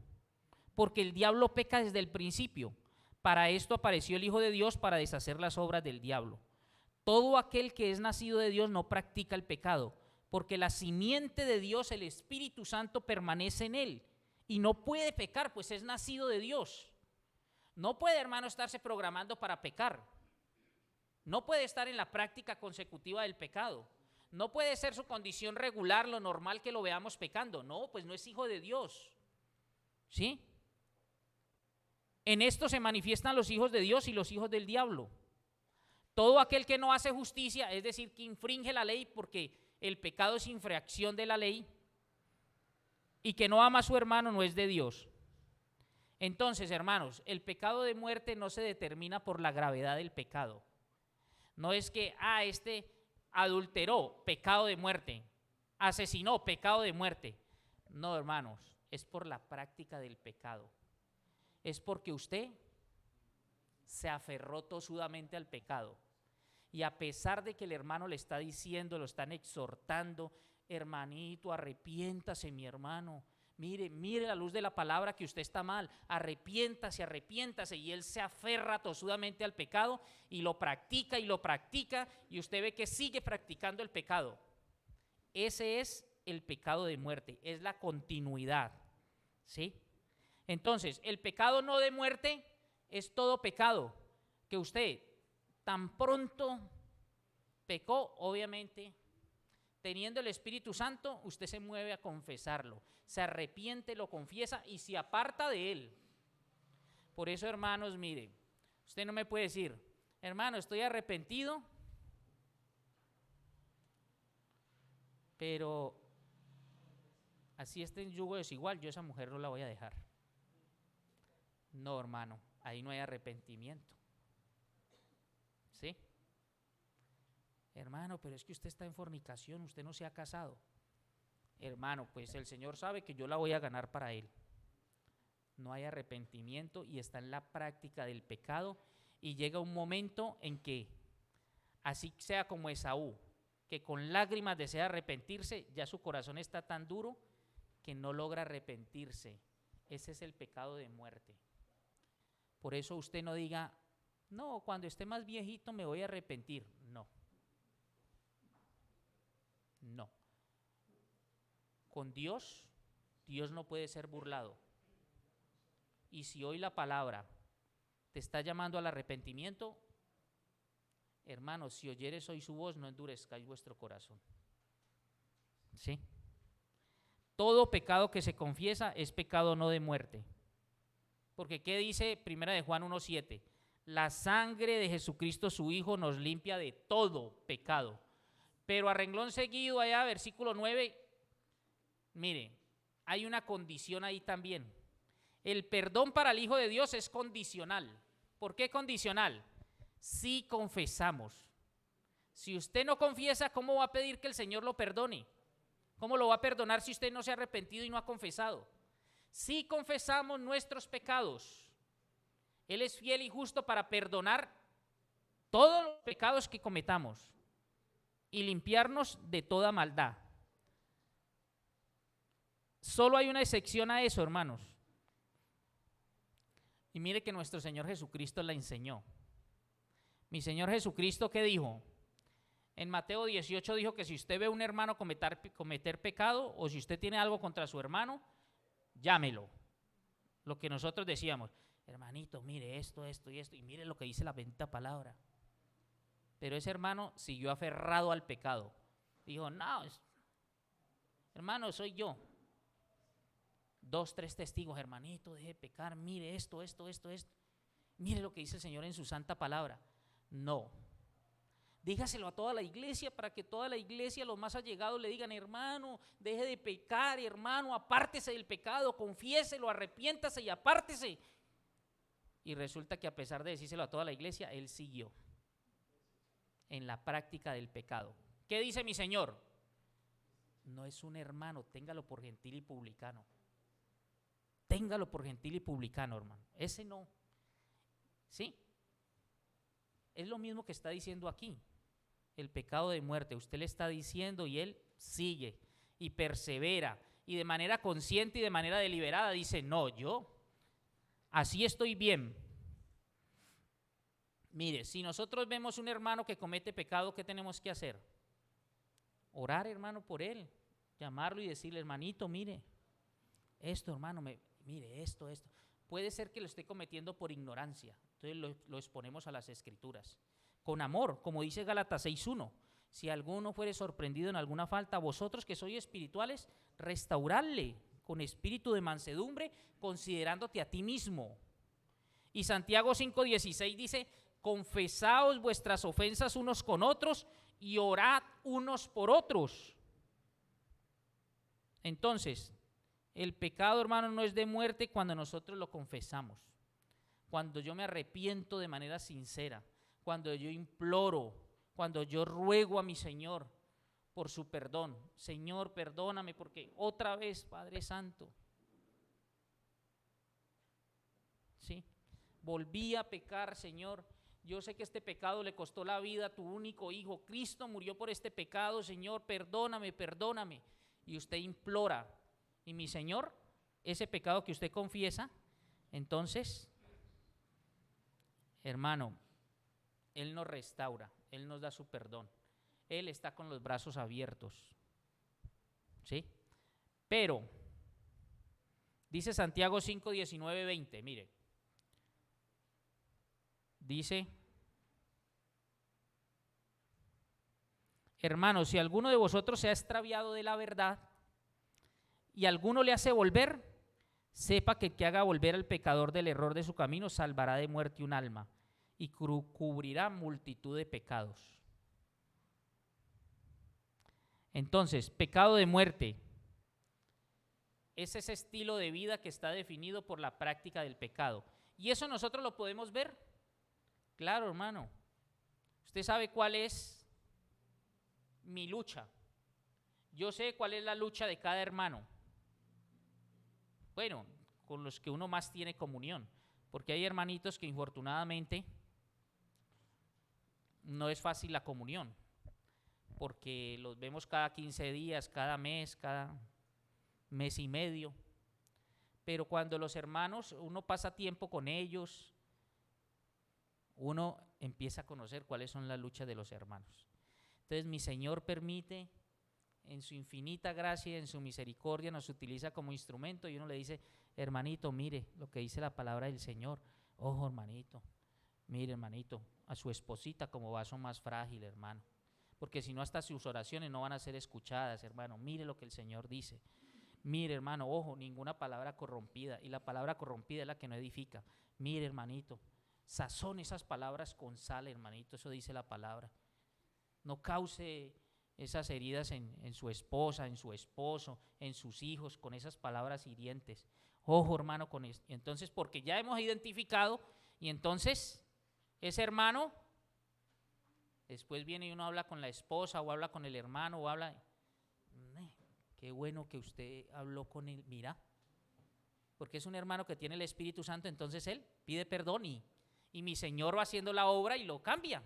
porque el diablo peca desde el principio. Para esto apareció el Hijo de Dios, para deshacer las obras del diablo. Todo aquel que es nacido de Dios no practica el pecado, porque la simiente de Dios, el Espíritu Santo, permanece en él y no puede pecar, pues es nacido de Dios. No puede, hermano, estarse programando para pecar. No puede estar en la práctica consecutiva del pecado. No puede ser su condición regular, lo normal que lo veamos pecando. No, pues no es hijo de Dios. ¿Sí? En esto se manifiestan los hijos de Dios y los hijos del diablo. Todo aquel que no hace justicia, es decir, que infringe la ley, porque el pecado es infracción de la ley, y que no ama a su hermano no es de Dios. Entonces, hermanos, el pecado de muerte no se determina por la gravedad del pecado. No es que, este adulteró, pecado de muerte, asesinó, pecado de muerte. No, hermanos, es por la práctica del pecado. Es porque usted se aferró tosudamente al pecado. Y a pesar de que el hermano le está diciendo, lo están exhortando, hermanito, arrepiéntase, mi hermano. Mire la luz de la palabra que usted está mal, arrepiéntase, arrepiéntase, y él se aferra tosudamente al pecado y lo practica, y usted ve que sigue practicando el pecado. Ese es el pecado de muerte, es la continuidad, ¿sí? Entonces, el pecado no de muerte es todo pecado que usted tan pronto pecó, obviamente, teniendo el Espíritu Santo, usted se mueve a confesarlo, se arrepiente, lo confiesa y se aparta de él. Por eso, hermanos, mire, usted no me puede decir, hermano, estoy arrepentido, pero así esté en yugo desigual, yo a esa mujer no la voy a dejar. No, hermano, ahí no hay arrepentimiento. ¿Sí? Hermano, pero es que usted está en fornicación, usted no se ha casado. Hermano, pues el Señor sabe que yo la voy a ganar para Él. No hay arrepentimiento y está en la práctica del pecado, y llega un momento en que, así sea como Esaú, que con lágrimas desea arrepentirse, ya su corazón está tan duro que no logra arrepentirse. Ese es el pecado de muerte. Por eso usted no diga, no, cuando esté más viejito me voy a arrepentir. No. No. Con Dios, Dios no puede ser burlado. Y si hoy la palabra te está llamando al arrepentimiento, hermanos, si oyeres hoy su voz, no endurezcáis vuestro corazón. ¿Sí? Todo pecado que se confiesa es pecado no de muerte. Porque ¿qué dice 1 de Juan 1:7? La sangre de Jesucristo su Hijo nos limpia de todo pecado. Pero a renglón seguido allá, versículo 9, mire, hay una condición ahí también. El perdón para el Hijo de Dios es condicional. ¿Por qué condicional? Si confesamos. Si usted no confiesa, ¿cómo va a pedir que el Señor lo perdone? ¿Cómo lo va a perdonar si usted no se ha arrepentido y no ha confesado? Si confesamos nuestros pecados, Él es fiel y justo para perdonar todos los pecados que cometamos y limpiarnos de toda maldad. Solo hay una excepción a eso, hermanos. Y mire que nuestro Señor Jesucristo la enseñó. Mi Señor Jesucristo, ¿qué dijo? En Mateo 18 dijo que si usted ve a un hermano cometer pecado o si usted tiene algo contra su hermano, llámelo. Lo que nosotros decíamos, hermanito, mire esto y esto, y mire lo que dice la bendita palabra. Pero ese hermano siguió aferrado al pecado. Dijo, no, hermano, soy yo. 2, 3 testigos, hermanito, deje de pecar, mire esto. Mire lo que dice el Señor en su santa palabra. No. Dígaselo a toda la iglesia para que toda la iglesia, los más allegados, le digan, hermano, deje de pecar, hermano, apártese del pecado, confiéselo, arrepiéntase y apártese. Y resulta que a pesar de decírselo a toda la iglesia, él siguió en la práctica del pecado. ¿Qué dice mi Señor? No es un hermano, téngalo por gentil y publicano. Téngalo por gentil y publicano, hermano. Ese no. ¿Sí? Es lo mismo que está diciendo aquí. El pecado de muerte, usted le está diciendo y él sigue y persevera y de manera consciente y de manera deliberada dice, no, yo así estoy bien. Mire, si nosotros vemos un hermano que comete pecado, ¿qué tenemos que hacer? Orar, hermano, por él, llamarlo y decirle, hermanito, mire, esto, hermano, mire, esto. Puede ser que lo esté cometiendo por ignorancia, entonces lo exponemos a las Escrituras. Con amor, como dice Gálatas 6:1, si alguno fuere sorprendido en alguna falta, vosotros que sois espirituales, restauradle con espíritu de mansedumbre, considerándote a ti mismo. Y Santiago 5:16 dice, confesaos vuestras ofensas unos con otros y orad unos por otros. Entonces, el pecado, hermano, no es de muerte cuando nosotros lo confesamos, cuando yo me arrepiento de manera sincera, cuando yo imploro, cuando yo ruego a mi Señor por su perdón. Señor, perdóname porque otra vez, Padre Santo, ¿sí? Volví a pecar, Señor. Yo sé que este pecado le costó la vida a tu único Hijo. Cristo murió por este pecado, Señor, perdóname. Y usted implora. Y mi Señor, ese pecado que usted confiesa, entonces, hermano, Él nos restaura, Él nos da su perdón. Él está con los brazos abiertos. ¿Sí? Pero, dice Santiago 5:19-20, mire. Dice, hermanos, si alguno de vosotros se ha extraviado de la verdad y alguno le hace volver, sepa que el que haga volver al pecador del error de su camino salvará de muerte un alma y cubrirá multitud de pecados. Entonces, pecado de muerte es ese estilo de vida que está definido por la práctica del pecado. Y eso nosotros lo podemos ver. Claro, hermano. Usted sabe cuál es mi lucha. Yo sé cuál es la lucha de cada hermano. Bueno, con los que uno más tiene comunión. Porque hay hermanitos que infortunadamente no es fácil la comunión. Porque los vemos cada 15 días, cada mes y medio. Pero cuando los hermanos, uno pasa tiempo con ellos, uno empieza a conocer cuáles son las luchas de los hermanos. Entonces mi Señor permite, en su infinita gracia y en su misericordia, nos utiliza como instrumento y uno le dice, hermanito, mire lo que dice la palabra del Señor. Ojo, hermanito, mire, hermanito, a su esposita como vaso más frágil, hermano. Porque si no, hasta sus oraciones no van a ser escuchadas, hermano. Mire lo que el Señor dice. Mire, hermano, ojo, ninguna palabra corrompida, y la palabra corrompida es la que no edifica. Mire, hermanito, sazone esas palabras con sal, hermanito, eso dice la palabra. No cause esas heridas en su esposa, en su esposo, en sus hijos, con esas palabras hirientes. Ojo, hermano, con esto. Entonces, porque ya hemos identificado, y entonces ese hermano, después viene y uno habla con la esposa, o habla con el hermano, o habla, qué bueno que usted habló con él, mira, porque es un hermano que tiene el Espíritu Santo, entonces él pide perdón y mi Señor va haciendo la obra y lo cambia.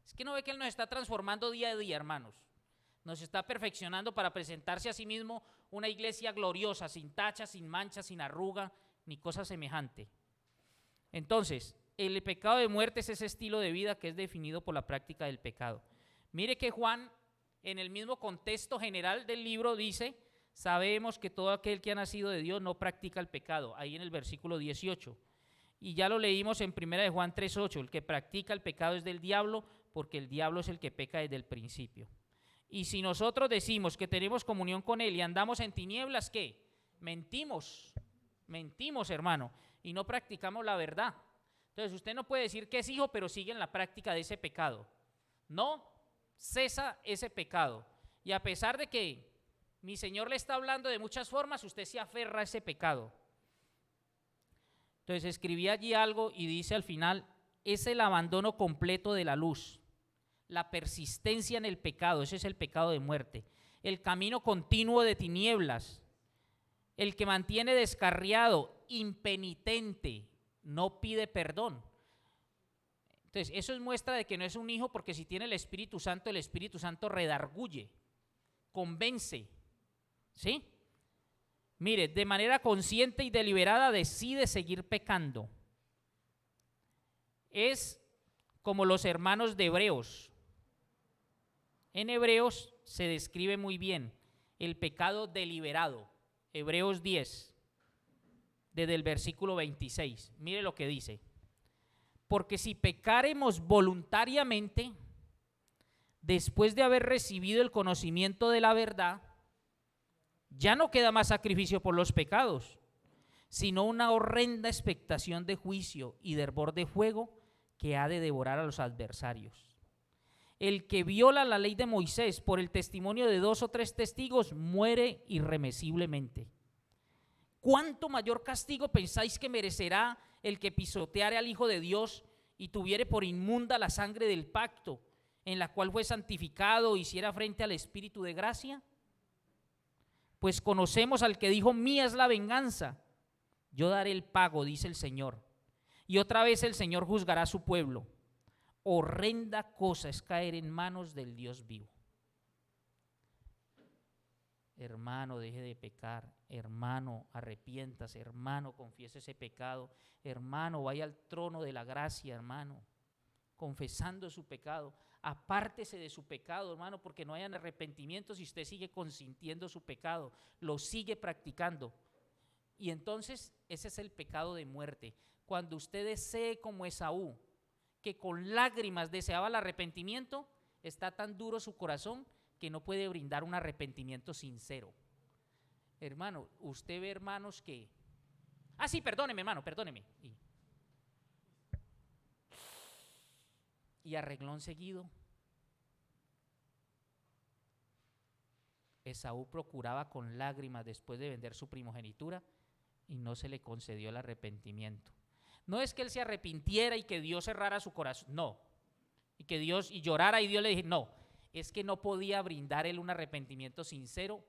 Es que no ve que Él nos está transformando día a día, hermanos. Nos está perfeccionando para presentarse a sí mismo una iglesia gloriosa, sin tacha, sin mancha, sin arruga, ni cosa semejante. Entonces, el pecado de muerte es ese estilo de vida que es definido por la práctica del pecado. Mire que Juan, en el mismo contexto general del libro, dice, sabemos que todo aquel que ha nacido de Dios no practica el pecado, ahí en el versículo 18. Y ya lo leímos en 1 Juan 3:8, el que practica el pecado es del diablo, porque el diablo es el que peca desde el principio. Y si nosotros decimos que tenemos comunión con Él y andamos en tinieblas, ¿qué? Mentimos, hermano, y no practicamos la verdad. Entonces usted no puede decir que es hijo, pero sigue en la práctica de ese pecado. No cesa ese pecado. Y a pesar de que mi Señor le está hablando de muchas formas, usted se aferra a ese pecado. Entonces escribí allí algo y dice al final, es el abandono completo de la luz, la persistencia en el pecado, ese es el pecado de muerte, el camino continuo de tinieblas, el que mantiene descarriado, impenitente, no pide perdón. Entonces eso es muestra de que no es un hijo, porque si tiene el Espíritu Santo redarguye, convence, ¿sí? Mire, de manera consciente y deliberada decide seguir pecando. Es como los hermanos de Hebreos. En Hebreos se describe muy bien el pecado deliberado. Hebreos 10, desde el versículo 26. Mire lo que dice. Porque si pecáremos voluntariamente, después de haber recibido el conocimiento de la verdad, ya no queda más sacrificio por los pecados, sino una horrenda expectación de juicio y de hervor de fuego que ha de devorar a los adversarios. El que viola la ley de Moisés por el testimonio de 2 o 3 testigos muere irremisiblemente. ¿Cuánto mayor castigo pensáis que merecerá el que pisoteare al Hijo de Dios y tuviere por inmunda la sangre del pacto, en la cual fue santificado, hiciera frente al Espíritu de gracia? Pues conocemos al que dijo, mía es la venganza, yo daré el pago, dice el Señor. Y otra vez el Señor juzgará a su pueblo. Horrenda cosa es caer en manos del Dios vivo. Hermano, deje de pecar. Hermano, arrepiéntase. Hermano, confiese ese pecado. Hermano, vaya al trono de la gracia, hermano, confesando su pecado. Apártese de su pecado, hermano, porque no hayan arrepentimiento si usted sigue consintiendo su pecado, lo sigue practicando. Y entonces ese es el pecado de muerte. Cuando usted desee como Esaú, que con lágrimas deseaba el arrepentimiento, está tan duro su corazón que no puede brindar un arrepentimiento sincero. Hermano, usted ve hermanos que, sí, perdóneme, hermano, perdóneme. Y a reglón seguido, Esaú procuraba con lágrimas después de vender su primogenitura y no se le concedió el arrepentimiento. No es que él se arrepintiera y que Dios cerrara su corazón, no. Y que Dios, y llorara y Dios le dijera, no. Es que no podía brindar él un arrepentimiento sincero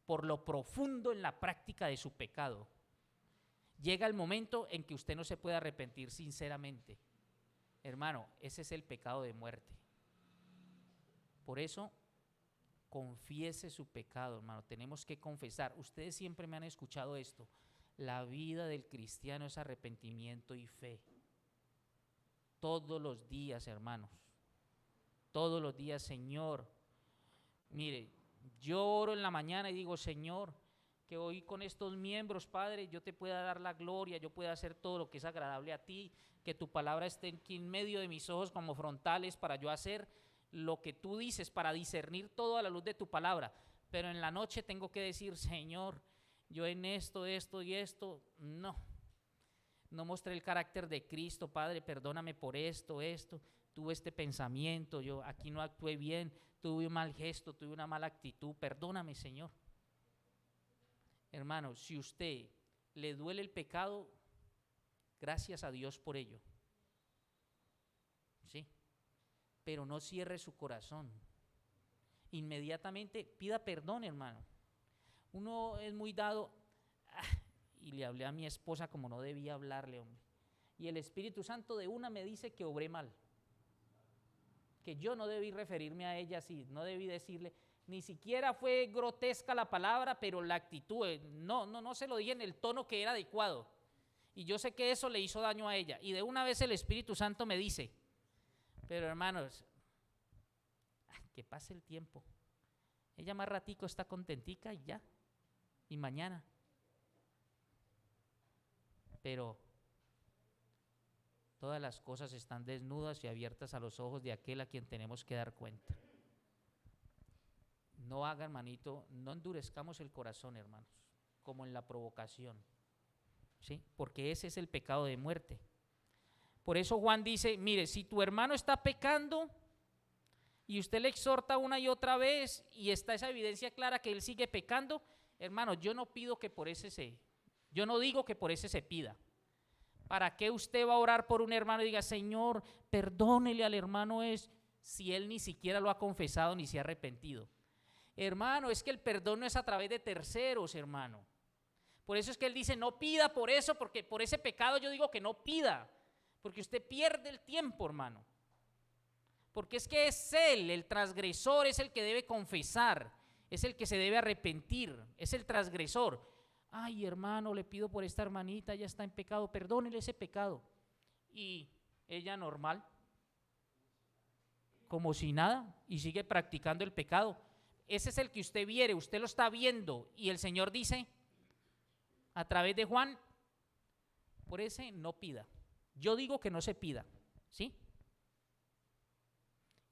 por lo profundo en la práctica de su pecado. Llega el momento en que usted no se puede arrepentir sinceramente. Hermano, ese es el pecado de muerte. Por eso, confiese su pecado, hermano. Tenemos que confesar. Ustedes siempre me han escuchado esto. La vida del cristiano es arrepentimiento y fe. Todos los días, hermanos. Todos los días, Señor. Mire, yo oro en la mañana y digo, Señor, que hoy con estos miembros, Padre, yo te pueda dar la gloria, yo pueda hacer todo lo que es agradable a ti, que tu palabra esté aquí en medio de mis ojos como frontales para yo hacer lo que tú dices, para discernir todo a la luz de tu palabra. Pero en la noche tengo que decir, Señor, yo en esto y esto, no mostré el carácter de Cristo. Padre, perdóname por esto, tuve este pensamiento, yo aquí no actué bien, tuve un mal gesto, tuve una mala actitud, perdóname, Señor. Hermano, si usted le duele el pecado, gracias a Dios por ello, sí, pero no cierre su corazón. Inmediatamente pida perdón, hermano. Uno es muy dado, y le hablé a mi esposa como no debía hablarle, hombre, y el Espíritu Santo de una me dice que obré mal, que yo no debí referirme a ella así, no debí decirle, ni siquiera fue grotesca la palabra, pero la actitud, no se lo dije en el tono que era adecuado, y yo sé que eso le hizo daño a ella, y de una vez el Espíritu Santo me dice, pero hermanos, que pase el tiempo, ella más ratico está contentica y ya, y mañana, pero todas las cosas están desnudas y abiertas a los ojos de aquel a quien tenemos que dar cuenta. No hagan, hermanito, no endurezcamos el corazón, hermanos, como en la provocación, ¿sí? Porque ese es el pecado de muerte. Por eso Juan dice, mire, si tu hermano está pecando y usted le exhorta una y otra vez y está esa evidencia clara que él sigue pecando, hermano, yo no digo que por ese se pida. ¿Para qué usted va a orar por un hermano y diga, Señor, perdónele al hermano si él ni siquiera lo ha confesado ni se ha arrepentido? Hermano, es que el perdón no es a través de terceros, hermano. Por eso es que él dice, no pida por eso, porque por ese pecado yo digo que no pida, porque usted pierde el tiempo, hermano. Porque es que es él, el transgresor, es el que debe confesar, es el que se debe arrepentir, es el transgresor. Ay, hermano, le pido por esta hermanita, ella está en pecado, perdónele ese pecado. Y ella normal, como si nada, y sigue practicando el pecado. Ese es el que usted viere, usted lo está viendo, y el Señor dice, a través de Juan, por ese no pida. Yo digo que no se pida, ¿sí?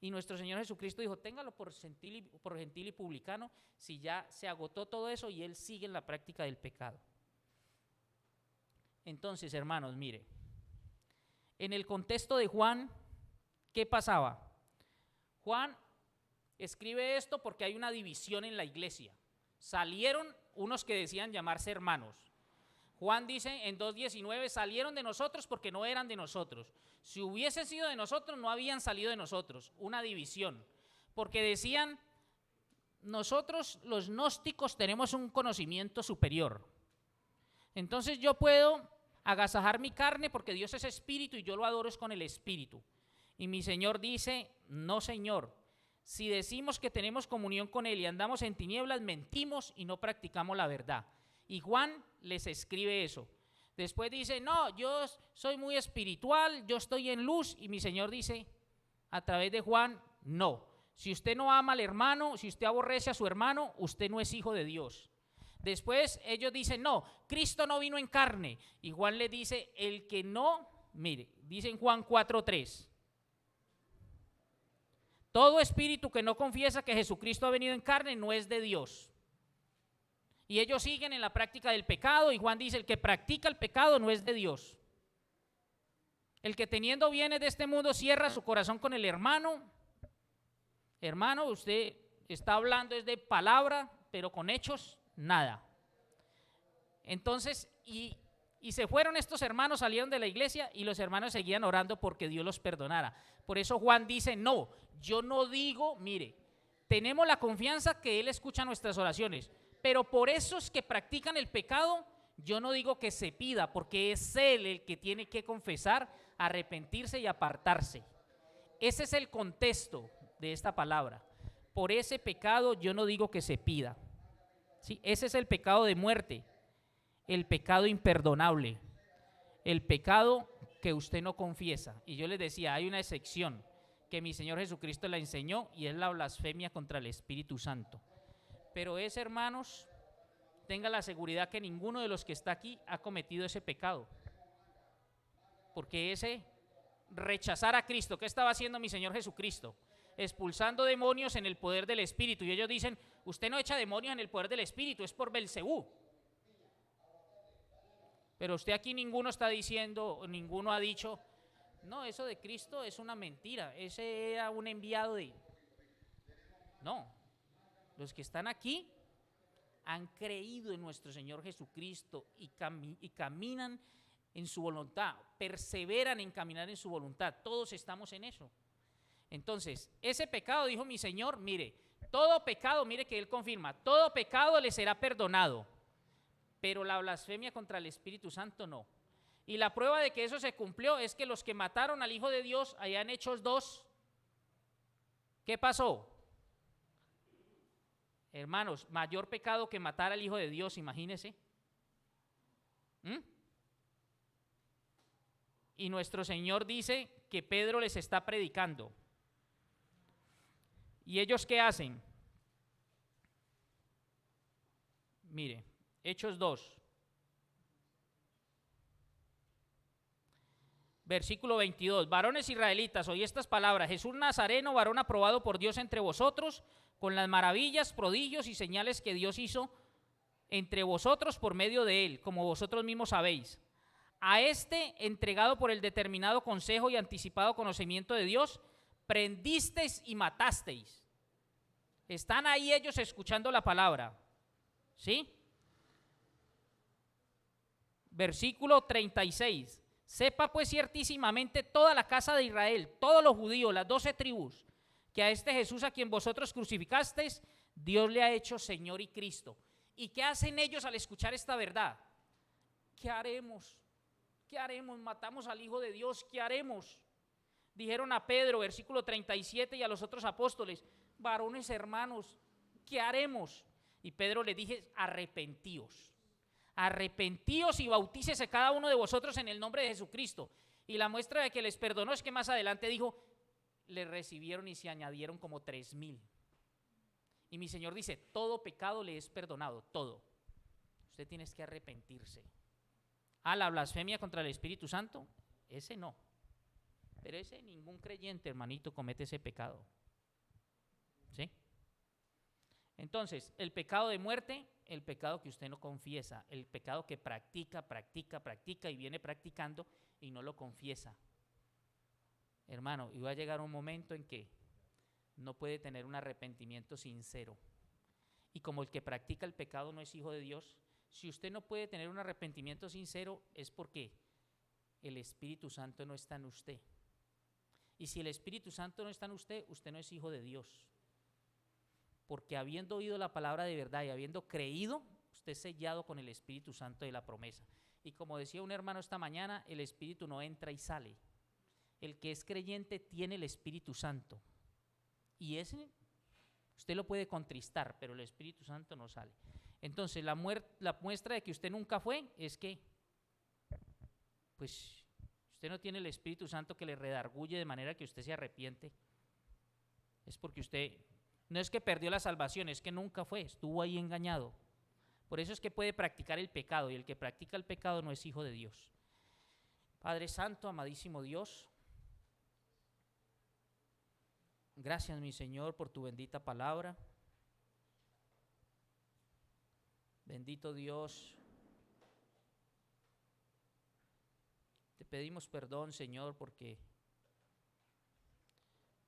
Y nuestro Señor Jesucristo dijo, téngalo por gentil y publicano, si ya se agotó todo eso y él sigue en la práctica del pecado. Entonces, hermanos, mire, en el contexto de Juan, ¿qué pasaba? Juan escribe esto porque hay una división en la iglesia. Salieron unos que decían llamarse hermanos. Juan dice en 2:19, salieron de nosotros porque no eran de nosotros. Si hubiesen sido de nosotros, no habían salido de nosotros. Una división. Porque decían, nosotros los gnósticos tenemos un conocimiento superior. Entonces yo puedo agasajar mi carne porque Dios es espíritu y yo lo adoro es con el espíritu. Y mi Señor dice, no, Señor. Si decimos que tenemos comunión con Él y andamos en tinieblas, mentimos y no practicamos la verdad. Y Juan les escribe eso. Después dice, no, yo soy muy espiritual, yo estoy en luz. Y mi Señor dice, a través de Juan, no. Si usted no ama al hermano, si usted aborrece a su hermano, usted no es hijo de Dios. Después ellos dicen, no, Cristo no vino en carne. Y Juan le dice, el que no, mire, dice en Juan 4:3. Todo espíritu que no confiesa que Jesucristo ha venido en carne no es de Dios. Y ellos siguen en la práctica del pecado y Juan dice, el que practica el pecado no es de Dios. El que teniendo bienes de este mundo cierra su corazón con el hermano. Hermano, usted está hablando es de palabra, pero con hechos, nada. Entonces, y se fueron estos hermanos, salieron de la iglesia y los hermanos seguían orando porque Dios los perdonara. Por eso Juan dice, no, yo no digo, mire, tenemos la confianza que Él escucha nuestras oraciones, pero por esos que practican el pecado, yo no digo que se pida, porque es Él el que tiene que confesar, arrepentirse y apartarse. Ese es el contexto de esta palabra. Por ese pecado yo no digo que se pida. ¿Sí? Ese es el pecado de muerte, el pecado imperdonable, el pecado que usted no confiesa. Y yo les decía, hay una excepción que mi Señor Jesucristo la enseñó y es la blasfemia contra el Espíritu Santo. Pero hermanos, tenga la seguridad que ninguno de los que está aquí ha cometido ese pecado. Porque ese rechazar a Cristo, ¿qué estaba haciendo mi Señor Jesucristo? Expulsando demonios en el poder del Espíritu. Y ellos dicen, usted no echa demonios en el poder del Espíritu, es por Belcebú. Pero usted aquí ninguno está diciendo, ninguno ha dicho, no, eso de Cristo es una mentira, ese era un enviado de... No, los que están aquí han creído en nuestro Señor Jesucristo y caminan en su voluntad, perseveran en caminar en su voluntad, todos estamos en eso. Entonces, ese pecado, dijo mi Señor, mire, todo pecado, mire que Él confirma, todo pecado le será perdonado, pero la blasfemia contra el Espíritu Santo no. Y la prueba de que eso se cumplió es que los que mataron al Hijo de Dios, allá en Hechos 2, ¿qué pasó? Hermanos, mayor pecado que matar al Hijo de Dios, imagínense. Y nuestro Señor dice que Pedro les está predicando. ¿Y ellos qué hacen? Mire, Hechos 2, versículo 22. Varones israelitas, oí estas palabras: Jesús Nazareno, varón aprobado por Dios entre vosotros, con las maravillas, prodigios y señales que Dios hizo entre vosotros por medio de él, como vosotros mismos sabéis. A este, entregado por el determinado consejo y anticipado conocimiento de Dios, prendisteis y matasteis. Están ahí ellos escuchando la palabra, ¿sí? Versículo 36. Sepa pues ciertísimamente toda la casa de Israel, todos los judíos, las 12 tribus, que a este Jesús a quien vosotros crucificasteis, Dios le ha hecho Señor y Cristo. ¿Y qué hacen ellos al escuchar esta verdad? ¿Qué haremos? ¿Qué haremos? Matamos al Hijo de Dios, ¿qué haremos? Dijeron a Pedro, versículo 37, y a los otros apóstoles: varones hermanos, ¿qué haremos? Y Pedro les dije: arrepentíos. Arrepentíos y bautícese cada uno de vosotros en el nombre de Jesucristo. Y la muestra de que les perdonó es que más adelante dijo: le recibieron y se añadieron como 3,000. Y mi Señor dice: todo pecado le es perdonado, todo. Usted tiene que arrepentirse. La blasfemia contra el Espíritu Santo, ese no. Pero ese ningún creyente, hermanito, comete ese pecado. ¿Sí? Entonces, el pecado de muerte, el pecado que usted no confiesa, el pecado que practica y viene practicando y no lo confiesa. Hermano, y va a llegar un momento en que no puede tener un arrepentimiento sincero. Y como el que practica el pecado no es hijo de Dios, si usted no puede tener un arrepentimiento sincero es porque el Espíritu Santo no está en usted. Y si el Espíritu Santo no está en usted, usted no es hijo de Dios. Porque habiendo oído la palabra de verdad y habiendo creído, usted es sellado con el Espíritu Santo de la promesa. Y como decía un hermano esta mañana, el Espíritu no entra y sale. El que es creyente tiene el Espíritu Santo. Y ese usted lo puede contristar, pero el Espíritu Santo no sale. Entonces la muestra de que usted nunca fue es que pues usted no tiene el Espíritu Santo que le redarguye de manera que usted se arrepiente. Es porque usted, no es que perdió la salvación, es que nunca fue, estuvo ahí engañado. Por eso es que puede practicar el pecado, y el que practica el pecado no es hijo de Dios. Padre Santo, amadísimo Dios, gracias, mi Señor, por tu bendita palabra. Bendito Dios, te pedimos perdón, Señor, porque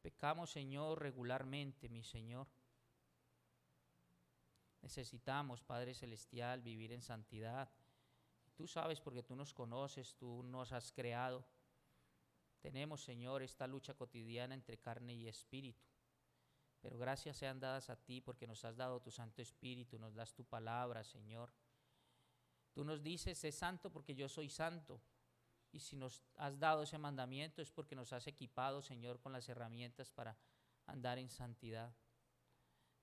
pecamos, Señor, regularmente, mi Señor. Necesitamos, Padre Celestial, vivir en santidad. Tú sabes, porque tú nos conoces, tú nos has creado. Tenemos, Señor, esta lucha cotidiana entre carne y espíritu. Pero gracias sean dadas a ti porque nos has dado tu Santo Espíritu, nos das tu palabra, Señor. Tú nos dices: sé santo porque yo soy santo. Y si nos has dado ese mandamiento es porque nos has equipado, Señor, con las herramientas para andar en santidad.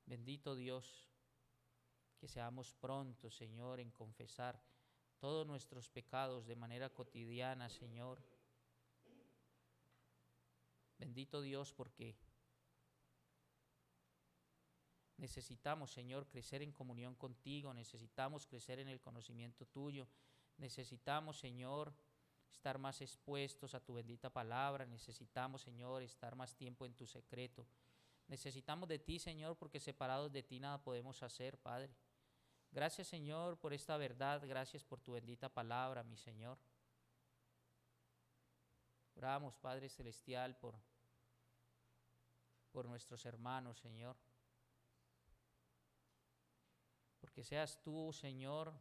Bendito Dios, que seamos prontos, Señor, en confesar todos nuestros pecados de manera cotidiana, Señor. Bendito Dios, porque necesitamos, Señor, crecer en comunión contigo, necesitamos crecer en el conocimiento tuyo, necesitamos, Señor, estar más expuestos a tu bendita palabra, necesitamos, Señor, estar más tiempo en tu secreto. Necesitamos de ti, Señor, porque separados de ti nada podemos hacer, Padre. Gracias, Señor, por esta verdad. Gracias por tu bendita palabra, mi Señor. Oramos, Padre Celestial, por nuestros hermanos, Señor. Porque seas tú, Señor,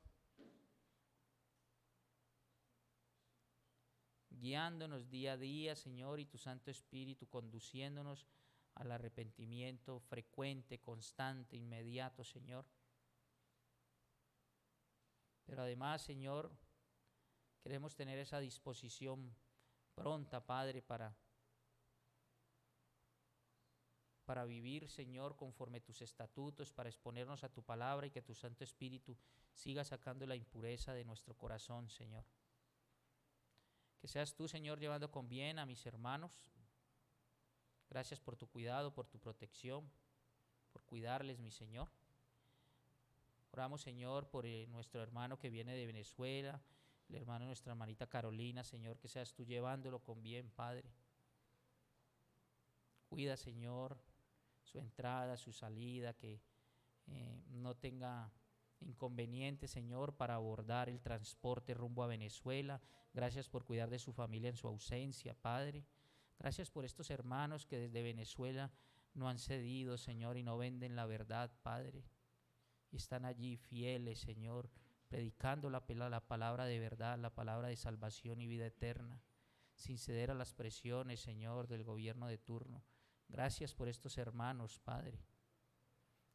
guiándonos día a día, Señor, y tu Santo Espíritu conduciéndonos al arrepentimiento frecuente, constante, inmediato, Señor. Pero además, Señor, queremos tener esa disposición pronta, Padre, para vivir, Señor, conforme tus estatutos, para exponernos a tu palabra y que tu Santo Espíritu siga sacando la impureza de nuestro corazón, Señor. Que seas tú, Señor, llevando con bien a mis hermanos. Gracias por tu cuidado, por tu protección, por cuidarles, mi Señor. Oramos, Señor, por nuestro hermano que viene de Venezuela, el hermano de nuestra hermanita Carolina, Señor, que seas tú llevándolo con bien, Padre. Cuida, Señor, su entrada, su salida, que no tenga inconvenientes, Señor, para abordar el transporte rumbo a Venezuela. Gracias por cuidar de su familia en su ausencia, Padre. Gracias por estos hermanos que desde Venezuela no han cedido, Señor, y no venden la verdad, Padre. Y están allí fieles, Señor, predicando la palabra de verdad, la palabra de salvación y vida eterna, sin ceder a las presiones, Señor, del gobierno de turno. Gracias por estos hermanos, Padre.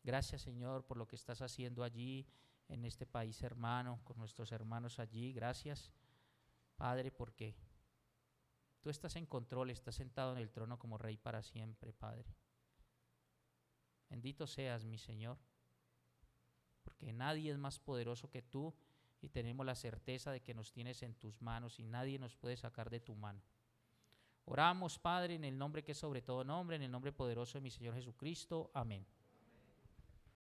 Gracias, Señor, por lo que estás haciendo allí, en este país hermano, con nuestros hermanos allí. Gracias, Padre, porque tú estás en control, estás sentado en el trono como Rey para siempre, Padre. Bendito seas, mi Señor, porque nadie es más poderoso que tú y tenemos la certeza de que nos tienes en tus manos y nadie nos puede sacar de tu mano. Oramos, Padre, en el nombre que es sobre todo nombre, en el nombre poderoso de mi Señor Jesucristo. Amén.